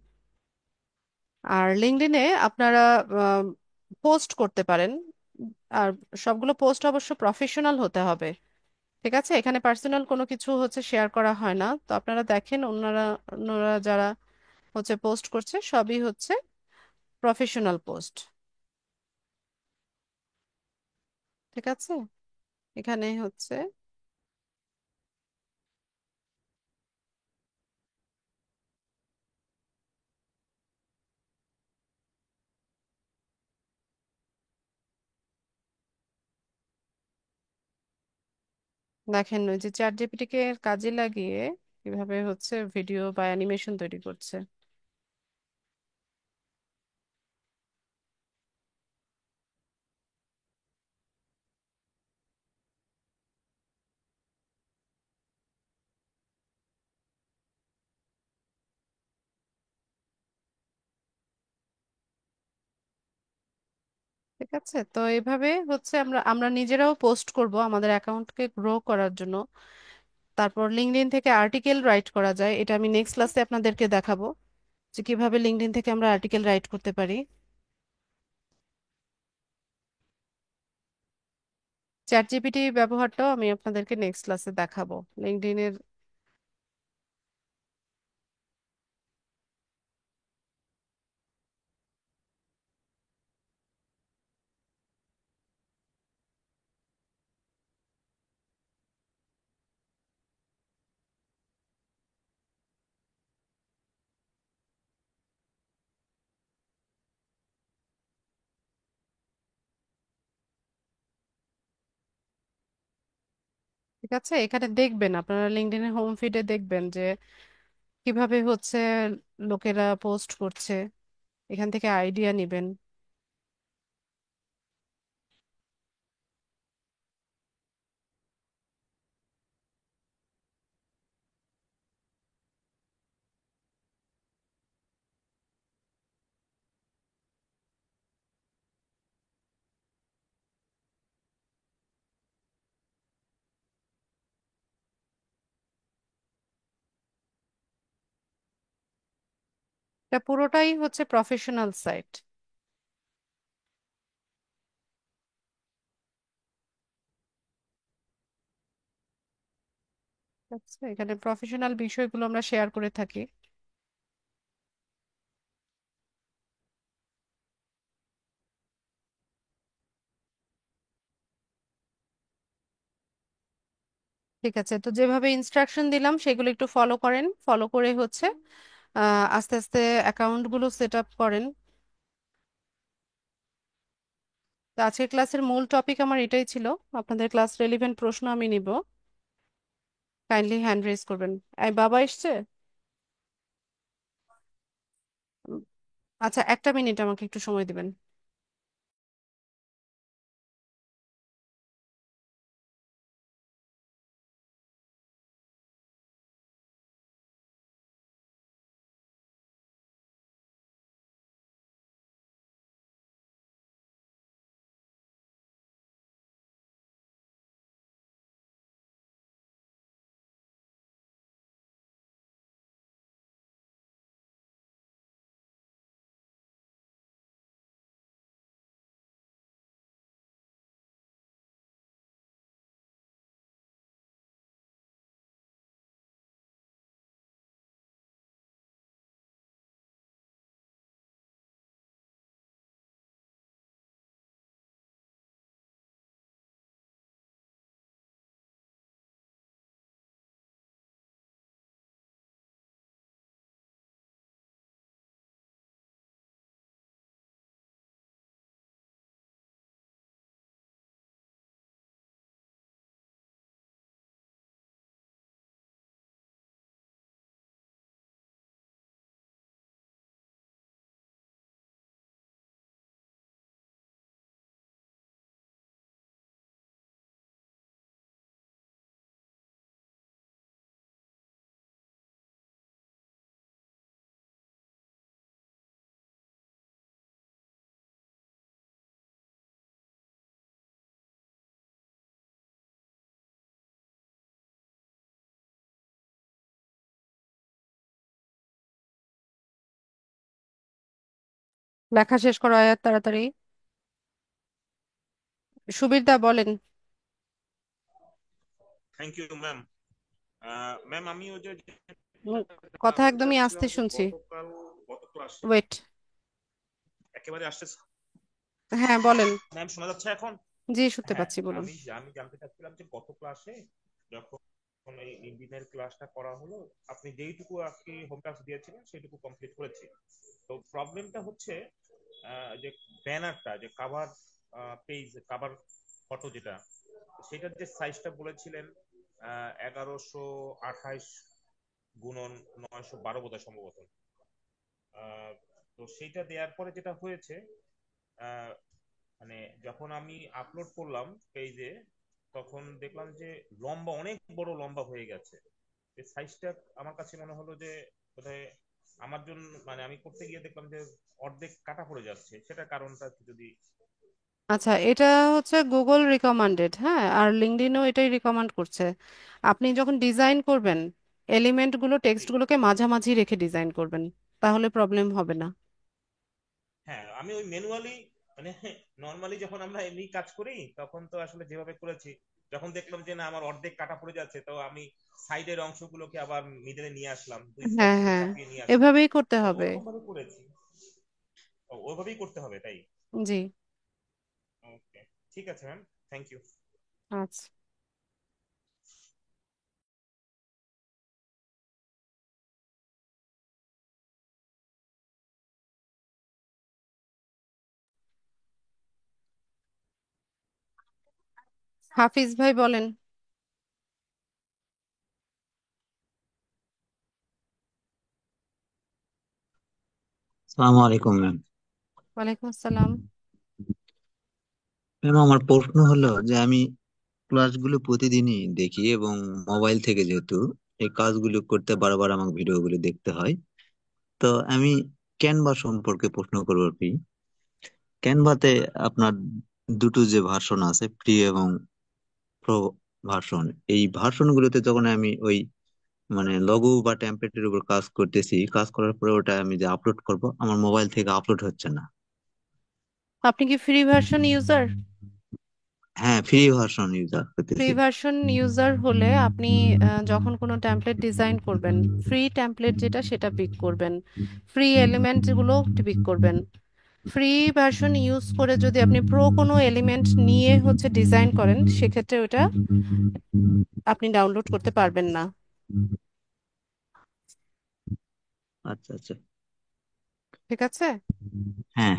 Speaker 1: আর লিঙ্কডইনে আপনারা পোস্ট করতে পারেন, আর সবগুলো পোস্ট অবশ্য প্রফেশনাল হতে হবে। ঠিক আছে, এখানে পার্সোনাল কোনো কিছু হচ্ছে শেয়ার করা হয় না। তো আপনারা দেখেন ওনারা ওনারা যারা হচ্ছে পোস্ট করছে সবই হচ্ছে প্রফেশনাল পোস্ট। ঠিক আছে, এখানে হচ্ছে দেখেন ওই যে চ্যাট জিপিটি কে কাজে লাগিয়ে কিভাবে হচ্ছে ভিডিও বা অ্যানিমেশন তৈরি করছে। ঠিক আছে, তো এভাবে হচ্ছে আমরা আমরা নিজেরাও পোস্ট করব আমাদের অ্যাকাউন্টকে গ্রো করার জন্য। তারপর লিঙ্কডইন থেকে আর্টিকেল রাইট করা যায়, এটা আমি নেক্সট ক্লাসে আপনাদেরকে দেখাবো যে কিভাবে লিঙ্কডইন থেকে আমরা আর্টিকেল রাইট করতে পারি। চ্যাট জিপিটি ব্যবহারটাও আমি আপনাদেরকে নেক্সট ক্লাসে দেখাবো লিঙ্কডইনের। ঠিক আছে, এখানে দেখবেন আপনারা লিঙ্কডইনের হোম ফিডে দেখবেন যে কিভাবে হচ্ছে লোকেরা পোস্ট করছে, এখান থেকে আইডিয়া নেবেন। এটা পুরোটাই হচ্ছে প্রফেশনাল সাইট। আচ্ছা, এখানে প্রফেশনাল বিষয়গুলো আমরা শেয়ার করে থাকি। ঠিক আছে, তো যেভাবে ইনস্ট্রাকশন দিলাম সেগুলো একটু ফলো করেন, ফলো করে হচ্ছে আস্তে আস্তে অ্যাকাউন্ট গুলো সেট আপ করেন। তো আজকের ক্লাসের মূল টপিক আমার এটাই ছিল। আপনাদের ক্লাস রেলিভেন্ট প্রশ্ন আমি নিব, কাইন্ডলি হ্যান্ড রেজ করবেন। এই বাবা এসছে। উম, আচ্ছা, একটা মিনিট আমাকে একটু সময় দিবেন। লেখা শেষ করো আয়াত তাড়াতাড়ি। সুবীর দা বলেন।
Speaker 2: Thank you ma'am. ম্যাম আমি ওই যে
Speaker 1: উম, কথা
Speaker 2: বলতে
Speaker 1: একদমই
Speaker 2: চাচ্ছিলাম
Speaker 1: আস্তে
Speaker 2: যে
Speaker 1: শুনছি।
Speaker 2: গত ক্লাসে
Speaker 1: ওয়েট।
Speaker 2: একেবারে আসছে।
Speaker 1: হ্যাঁ বলেন।
Speaker 2: ম্যাম শোনা যাচ্ছে এখন?
Speaker 1: জি শুনতে
Speaker 2: হ্যাঁ,
Speaker 1: পাচ্ছি, বলুন।
Speaker 2: আমি আমি জানতে চাচ্ছিলাম যে গত ক্লাসে যখন এই ইঞ্জিনের ক্লাসটা করা হলো, আপনি যেইটুকু আজকে হোম টাস্ক দিয়েছিলেন সেটুকু কমপ্লিট করেছি। তো প্রবলেমটা হচ্ছে যে ব্যানারটা, যে কাভার পেজ, কাভার ফটো যেটা, সেটার যে সাইজটা বলেছিলেন 1128 গুণন 912 বোধহয় সম্ভবত। আহ, তো সেইটা দেওয়ার পরে যেটা হয়েছে, আহ, মানে যখন আমি আপলোড করলাম পেজে, তখন দেখলাম যে লম্বা, অনেক বড় লম্বা হয়ে গেছে। এই সাইজটা আমার কাছে মনে হলো যে বোধহয় আমার জন্য, মানে আমি করতে গিয়ে দেখলাম যে অর্ধেক কাটা পড়ে যাচ্ছে। সেটার কারণটা একটু যদি।
Speaker 1: আচ্ছা, এটা হচ্ছে গুগল রিকমান্ডেড, হ্যাঁ, আর লিঙ্কডইনও এটাই রিকমান্ড করছে। আপনি যখন ডিজাইন করবেন, এলিমেন্টগুলো
Speaker 2: জি।
Speaker 1: টেক্সটগুলোকে মাঝামাঝি রেখে ডিজাইন করবেন, তাহলে প্রবলেম হবে না।
Speaker 2: হ্যাঁ, আমি ওই ম্যানুয়ালি, মানে নর্মালি যখন আমরা এমনি কাজ করি তখন তো আসলে যেভাবে করেছি, যখন দেখলাম যে না আমার অর্ধেক কাটা পড়ে যাচ্ছে, তো আমি সাইডের অংশগুলোকে আবার মিডলে নিয়ে আসলাম, দুই সাইড
Speaker 1: হ্যাঁ
Speaker 2: থেকে
Speaker 1: হ্যাঁ,
Speaker 2: চাপিয়ে নিয়ে আসলাম।
Speaker 1: এভাবেই করতে
Speaker 2: তো
Speaker 1: হবে।
Speaker 2: ওরকম ভাবে করেছি। ওইভাবেই করতে হবে, তাই?
Speaker 1: জি।
Speaker 2: ওকে, ঠিক আছে ম্যাম, থ্যাংক ইউ।
Speaker 1: আচ্ছা। হাফিজ ভাই বলেন।
Speaker 3: সালামু আলাইকুম ম্যাম।
Speaker 1: ওয়ালাইকুম আসসালাম।
Speaker 3: ম্যাম আমার প্রশ্ন হলো যে আমি ক্লাসগুলো প্রতিদিনই দেখি এবং মোবাইল থেকে, যেহেতু এই কাজগুলো করতে বারবার আমাকে ভিডিওগুলো দেখতে হয়, তো আমি ক্যানভা সম্পর্কে প্রশ্ন করবো আর কি। ক্যানভাতে আপনার দুটো যে ভার্সন আছে, ফ্রি এবং প্রো ভার্সন, এই ভার্সন গুলোতে যখন আমি ওই মানে লগো বা টেমপ্লেটের উপর কাজ করতেছি, কাজ করার পরে ওটা আমি যে আপলোড করব, আমার মোবাইল থেকে আপলোড হচ্ছে না।
Speaker 1: আপনি কি ফ্রি ভার্সন ইউজার?
Speaker 3: হ্যাঁ, ফ্রি ভার্সন ইউজার
Speaker 1: ফ্রি
Speaker 3: করতেছি।
Speaker 1: ভার্সন ইউজার হলে আপনি যখন কোনো টেমপ্লেট ডিজাইন করবেন, ফ্রি টেমপ্লেট যেটা সেটা পিক করবেন, ফ্রি এলিমেন্ট গুলো পিক করবেন। ফ্রি ভার্সন ইউজ করে যদি আপনি প্রো কোনো এলিমেন্ট নিয়ে হচ্ছে ডিজাইন করেন, সেক্ষেত্রে ওটা আপনি ডাউনলোড করতে পারবেন না।
Speaker 3: আচ্ছা আচ্ছা।
Speaker 1: ঠিক আছে?
Speaker 3: হ্যাঁ,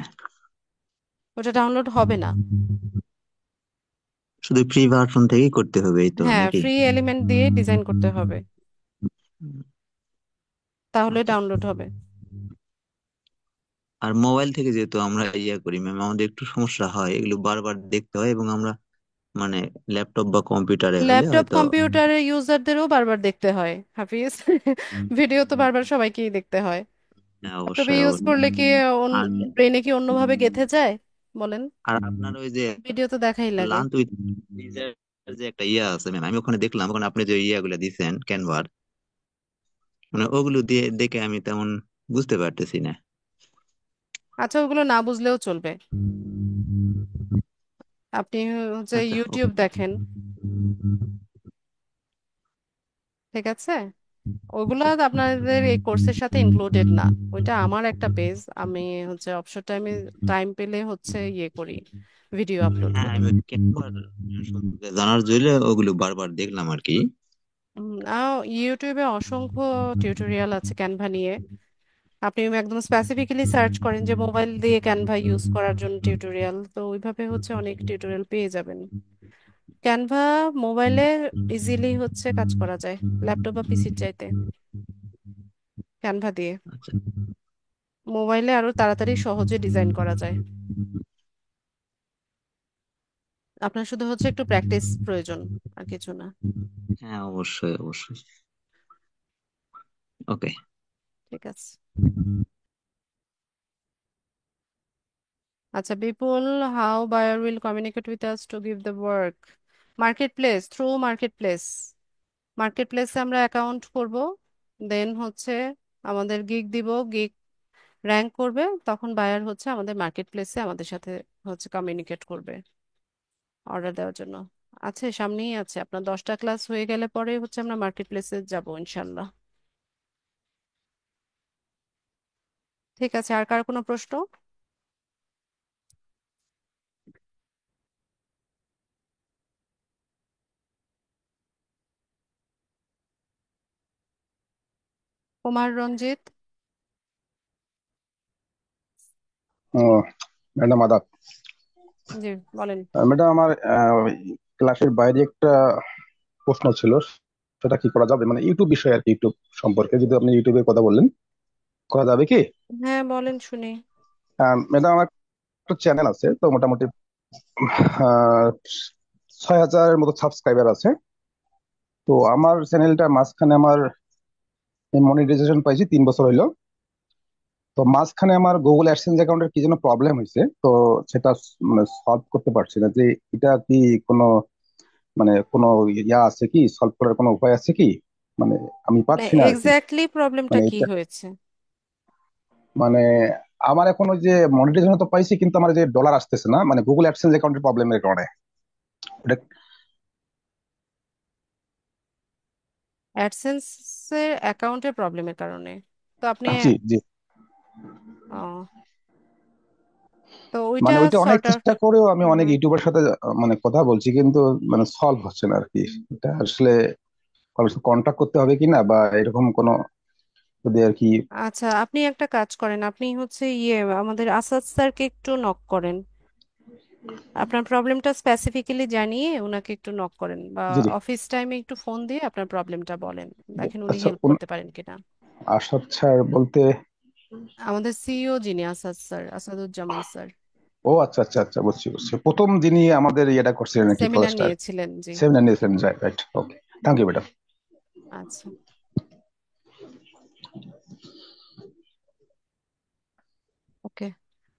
Speaker 1: ওটা ডাউনলোড হবে না।
Speaker 3: শুধু ফ্রি ভার্সন থেকেই করতে হবে, এই তো
Speaker 1: হ্যাঁ,
Speaker 3: নাকি?
Speaker 1: ফ্রি এলিমেন্ট দিয়ে ডিজাইন করতে হবে, তাহলে
Speaker 3: আচ্ছা।
Speaker 1: ডাউনলোড হবে।
Speaker 3: আর মোবাইল থেকে যেহেতু আমরা ইয়ে করি ম্যাম, আমাদের একটু সমস্যা হয়, এগুলো বারবার দেখতে হয়, এবং আমরা মানে ল্যাপটপ বা কম্পিউটারে হলে
Speaker 1: ল্যাপটপ
Speaker 3: হয়তো।
Speaker 1: কম্পিউটারের ইউজারদেরও বারবার দেখতে হয়, হাফিজ। ভিডিও তো বারবার সবাইকেই দেখতে হয়।
Speaker 3: হ্যাঁ,
Speaker 1: ল্যাপটপে
Speaker 3: অবশ্যই
Speaker 1: ইউজ করলে
Speaker 3: অবশ্যই।
Speaker 1: কি
Speaker 3: আর
Speaker 1: ব্রেনে কি অন্যভাবে গেঁথে যায়? বলেন।
Speaker 3: আর আপনার ওই যে
Speaker 1: ভিডিও তো দেখাই লাগে।
Speaker 3: লাঞ্চ উইথ যে একটা ইয়ে আছে ম্যাম, আমি ওখানে দেখলাম, ওখানে আপনি যে গুলা দিচ্ছেন ক্যানভার, মানে ওগুলো দিয়ে দেখে আমি তেমন বুঝতে পারতেছি না।
Speaker 1: আচ্ছা, ওগুলো না বুঝলেও চলবে। আপনি হচ্ছে
Speaker 3: আচ্ছা,
Speaker 1: ইউটিউব
Speaker 3: ওকে।
Speaker 1: দেখেন। ঠিক আছে? ওগুলো
Speaker 3: আচ্ছা।
Speaker 1: আপনাদের এই কোর্সের সাথে ইনক্লুডেড না। ওইটা আমার একটা পেজ, আমি হচ্ছে অবসর টাইমে টাইম পেলে হচ্ছে ইয়ে করি, ভিডিও আপলোড
Speaker 3: হ্যাঁ,
Speaker 1: করি।
Speaker 3: আমি ক্যানভার সম্পর্কে জানার জন্য ওগুলো বারবার দেখলাম আর কি।
Speaker 1: ইউটিউবে অসংখ্য টিউটোরিয়াল আছে ক্যানভা নিয়ে। আপনি একদম স্পেসিফিক্যালি সার্চ করেন যে মোবাইল দিয়ে ক্যানভা ইউজ করার জন্য টিউটোরিয়াল, তো ওইভাবে হচ্ছে অনেক টিউটোরিয়াল পেয়ে যাবেন। ক্যানভা মোবাইলে ইজিলি হচ্ছে কাজ করা যায়, ল্যাপটপ বা পিসির চাইতে। ক্যানভা দিয়ে
Speaker 3: আচ্ছা।
Speaker 1: মোবাইলে আরো তাড়াতাড়ি সহজে ডিজাইন করা যায়। আপনার শুধু হচ্ছে একটু প্র্যাকটিস প্রয়োজন, আর কিছু না।
Speaker 3: হ্যাঁ, অবশ্যই অবশ্যই। ওকে।
Speaker 1: ঠিক আছে। আচ্ছা Bipul, how buyer will communicate with us to give the work? Market place, through market place. Market প্লেসে আমরা অ্যাকাউন্ট করব, দেন হচ্ছে আমাদের গিগ দিব। গিগ র্যাঙ্ক করবে, তখন বায়ার হচ্ছে আমাদের মার্কেট প্লেসে আমাদের সাথে হচ্ছে কমিউনিকেট করবে অর্ডার দেওয়ার জন্য। আছে, সামনেই আছে, আপনার 10টা ক্লাস হয়ে গেলে পরে হচ্ছে আমরা মার্কেট প্লেসে যাব ইনশাল্লাহ। ঠিক আছে, আর কার কোনো প্রশ্ন? কুমার রঞ্জিত।
Speaker 4: ও, ম্যাডাম আদাব।
Speaker 1: জি, বলেন।
Speaker 4: ম্যাডাম আমার ক্লাসের বাইরে একটা প্রশ্ন ছিল, সেটা কি করা যাবে, মানে ইউটিউব বিষয়ে আর কি, ইউটিউব সম্পর্কে যদি আপনি ইউটিউবের কথা বললেন, করা যাবে কি?
Speaker 1: হ্যাঁ, বলেন শুনি।
Speaker 4: ম্যাডাম আমার একটা চ্যানেল আছে, তো মোটামুটি 6,000-এর মতো সাবস্ক্রাইবার আছে। তো আমার চ্যানেলটা মাঝখানে আমার মনিটাইজেশন পাইছি 3 বছর হইলো। তো মাঝখানে আমার গুগল অ্যাডসেন্স অ্যাকাউন্টের কি যেন প্রবলেম হয়েছে, তো সেটা মানে সলভ করতে পারছি না, যে এটা কি কোনো মানে কোনো ইয়া আছে কি, সলভ করার কোনো উপায় আছে কি? মানে আমি
Speaker 1: মানে
Speaker 4: পাচ্ছি না আর কি।
Speaker 1: এক্স্যাক্টলি প্রবলেমটা
Speaker 4: মানে
Speaker 1: কি
Speaker 4: এটা
Speaker 1: হয়েছে?
Speaker 4: মানে আমার এখন ওই যে মনিটাইজেশন তো পাইছি, কিন্তু আমার যে ডলার আসতেছে না, মানে গুগল অ্যাডসেন্স অ্যাকাউন্টের প্রবলেমের কারণে। ওটা
Speaker 1: অ্যাডসেন্সের অ্যাকাউন্টের প্রবলেমের কারণে? তো আপনি
Speaker 4: জি জি।
Speaker 1: ও, তো ওইটা
Speaker 4: মানে ওইটা অনেক
Speaker 1: সর্ট আউট।
Speaker 4: চেষ্টা করেও আমি
Speaker 1: হুম
Speaker 4: অনেক
Speaker 1: হুম।
Speaker 4: ইউটিউবের সাথে মানে কথা বলছি, কিন্তু মানে সলভ হচ্ছে না আর কি। এটা আসলে কন্ট্যাক্ট করতে হবে কিনা, বা এরকম কোনো যদি আর কি।
Speaker 1: আচ্ছা, আপনি একটা কাজ করেন, আপনি হচ্ছে আমাদের আসাদ স্যারকে একটু নক করেন, আপনার প্রবলেমটা স্পেসিফিক্যালি জানিয়ে ওনাকে একটু নক করেন, বা
Speaker 4: জি জি।
Speaker 1: অফিস টাইমে একটু ফোন দিয়ে আপনার প্রবলেমটা বলেন, দেখেন উনি
Speaker 4: আচ্ছা,
Speaker 1: হেল্প করতে পারেন কিনা।
Speaker 4: আসাদ স্যার বলতে?
Speaker 1: আমাদের সিইও যিনি, আসাদ স্যার, আসাদুজ্জামান স্যার।
Speaker 4: ও আচ্ছা আচ্ছা আচ্ছা, বুঝছি বুঝছি, প্রথম যিনি আমাদের ইয়েটা করছিলেন আর কি,
Speaker 1: সেমিনার
Speaker 4: ক্লাসটা।
Speaker 1: নিয়েছিলেন, জি।
Speaker 4: সেমিনার নিয়েছিলেন, right. Okay, thank you madam.
Speaker 1: আচ্ছা, ওকে।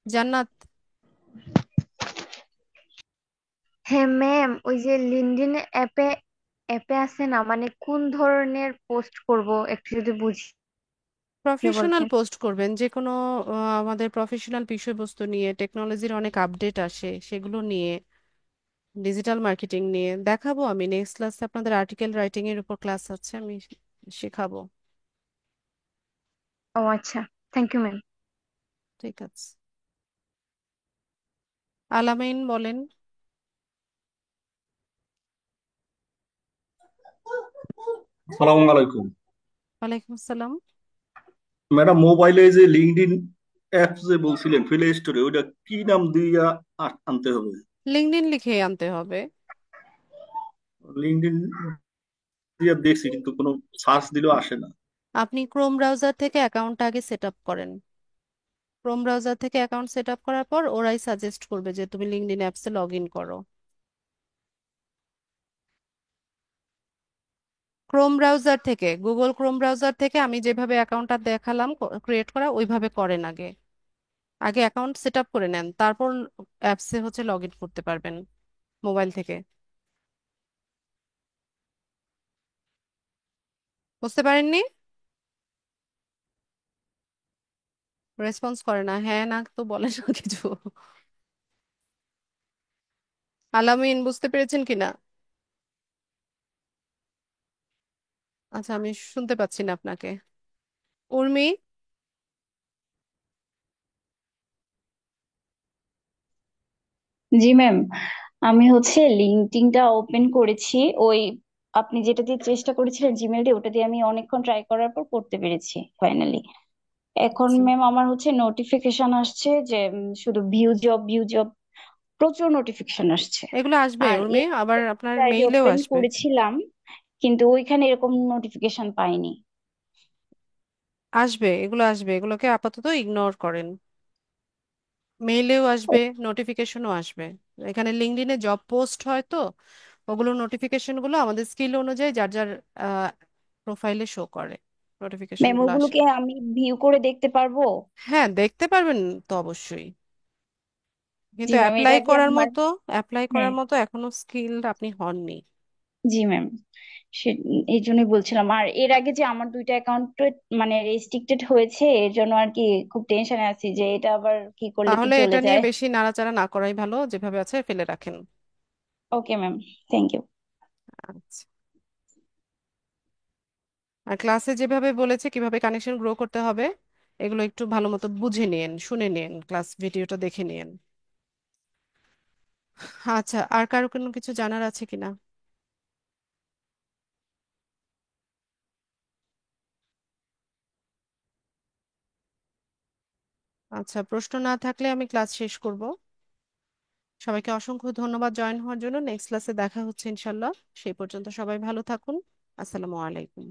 Speaker 1: জান্নাত।
Speaker 5: হ্যাঁ ম্যাম, ওই যে লিঙ্কডইন অ্যাপে অ্যাপে আছে না, মানে কোন ধরনের পোস্ট করব একটু যদি বুঝিয়ে
Speaker 1: প্রফেশনাল
Speaker 5: বলতেন।
Speaker 1: পোস্ট করবেন যে কোনো, আমাদের প্রফেশনাল বিষয়বস্তু নিয়ে, টেকনোলজির অনেক আপডেট আসে সেগুলো নিয়ে, ডিজিটাল মার্কেটিং নিয়ে দেখাবো। আমি নেক্সট ক্লাসে আপনাদের আর্টিকেল রাইটিং এর উপর ক্লাস আছে, আমি শেখাবো।
Speaker 5: ও আচ্ছা, থ্যাংক ইউ ম্যাম।
Speaker 1: ঠিক আছে। আলামিন, বলেন।
Speaker 6: সালামু আলাইকুম।
Speaker 1: ওয়ালাইকুম আসসালাম।
Speaker 6: ম্যাডাম, মোবাইলে যে লিঙ্কডইন অ্যাপ যে বলছিলেন প্লে স্টোরে, ওইটা কি নাম দিয়া আনতে হবে?
Speaker 1: লিঙ্কডইন লিখে আনতে হবে।
Speaker 6: লিঙ্কডইন দিয়ে দেখছি, কিন্তু কোনো সার্চ দিলেও আসে না।
Speaker 1: আপনি ক্রোম ব্রাউজার থেকে অ্যাকাউন্টটা আগে সেট আপ করেন। ক্রোম ব্রাউজার থেকে অ্যাকাউন্ট সেট আপ করার পর ওরাই সাজেস্ট করবে যে তুমি লিঙ্কডইন অ্যাপসে লগ ইন করো। ক্রোম ব্রাউজার থেকে, গুগল ক্রোম ব্রাউজার থেকে আমি যেভাবে অ্যাকাউন্টটা দেখালাম ক্রিয়েট করা, ওইভাবে করেন আগে। আগে অ্যাকাউন্ট সেট আপ করে নেন, তারপর অ্যাপসে হচ্ছে লগ ইন করতে পারবেন মোবাইল থেকে। বুঝতে পারেননি? রেসপন্স করে না, হ্যাঁ না তো বলে না কিছু। আলামিন, বুঝতে পেরেছেন কিনা? আচ্ছা, আমি শুনতে পাচ্ছি না আপনাকে। উর্মি।
Speaker 7: জি ম্যাম, আমি হচ্ছে লিঙ্কডইনটা ওপেন করেছি। ওই আপনি যেটা দিয়ে চেষ্টা করেছিলেন জিমেল দিয়ে, ওটা দিয়ে আমি অনেকক্ষণ ট্রাই করার পর করতে পেরেছি ফাইনালি। এখন
Speaker 1: আচ্ছা,
Speaker 7: ম্যাম আমার হচ্ছে নোটিফিকেশন আসছে যে শুধু ভিউ জব, প্রচুর নোটিফিকেশন আসছে।
Speaker 1: এগুলো আসবে
Speaker 7: আর
Speaker 1: উর্মি, আবার আপনার
Speaker 7: আইডি
Speaker 1: মেইলেও
Speaker 7: ওপেন
Speaker 1: আসবে।
Speaker 7: করেছিলাম, কিন্তু ওইখানে এরকম নোটিফিকেশন পাইনি।
Speaker 1: আসবে, এগুলো আসবে, এগুলোকে আপাতত ইগনোর করেন। মেইলেও আসবে, নোটিফিকেশনও আসবে। এখানে লিঙ্কডইনে জব পোস্ট হয় তো, ওগুলো নোটিফিকেশন গুলো আমাদের স্কিল অনুযায়ী যার যার প্রোফাইলে শো করে, নোটিফিকেশন
Speaker 7: ম্যাম
Speaker 1: গুলো আসে।
Speaker 7: ওগুলোকে আমি ভিউ করে দেখতে পারবো?
Speaker 1: হ্যাঁ, দেখতে পারবেন তো অবশ্যই,
Speaker 7: জি
Speaker 1: কিন্তু
Speaker 7: ম্যাম, এটা কি আমার?
Speaker 1: অ্যাপ্লাই
Speaker 7: হ্যাঁ।
Speaker 1: করার মতো এখনো স্কিল আপনি হননি।
Speaker 7: জি ম্যাম, সে এই জন্যই বলছিলাম। আর এর আগে যে আমার দুইটা অ্যাকাউন্ট মানে রেস্ট্রিক্টেড হয়েছে, এর জন্য আর কি খুব টেনশনে আছি যে এটা আবার কি করলে কি
Speaker 1: তাহলে
Speaker 7: চলে
Speaker 1: এটা নিয়ে
Speaker 7: যায়।
Speaker 1: বেশি নাড়াচাড়া না করাই ভালো, যেভাবে আছে ফেলে রাখেন।
Speaker 7: Okay ma'am, thank you.
Speaker 1: আচ্ছা। আর ক্লাসে যেভাবে বলেছে কিভাবে কানেকশন গ্রো করতে হবে, এগুলো একটু ভালো মতো বুঝে নিন, শুনে নিন, ক্লাস ভিডিওটা দেখে নিন। আচ্ছা, আর কারো কোনো কিছু জানার আছে কিনা? আচ্ছা, প্রশ্ন না থাকলে আমি ক্লাস শেষ করব। সবাইকে অসংখ্য ধন্যবাদ জয়েন হওয়ার জন্য। নেক্সট ক্লাসে দেখা হচ্ছে ইনশাল্লাহ। সেই পর্যন্ত সবাই ভালো থাকুন। আসসালামু আলাইকুম।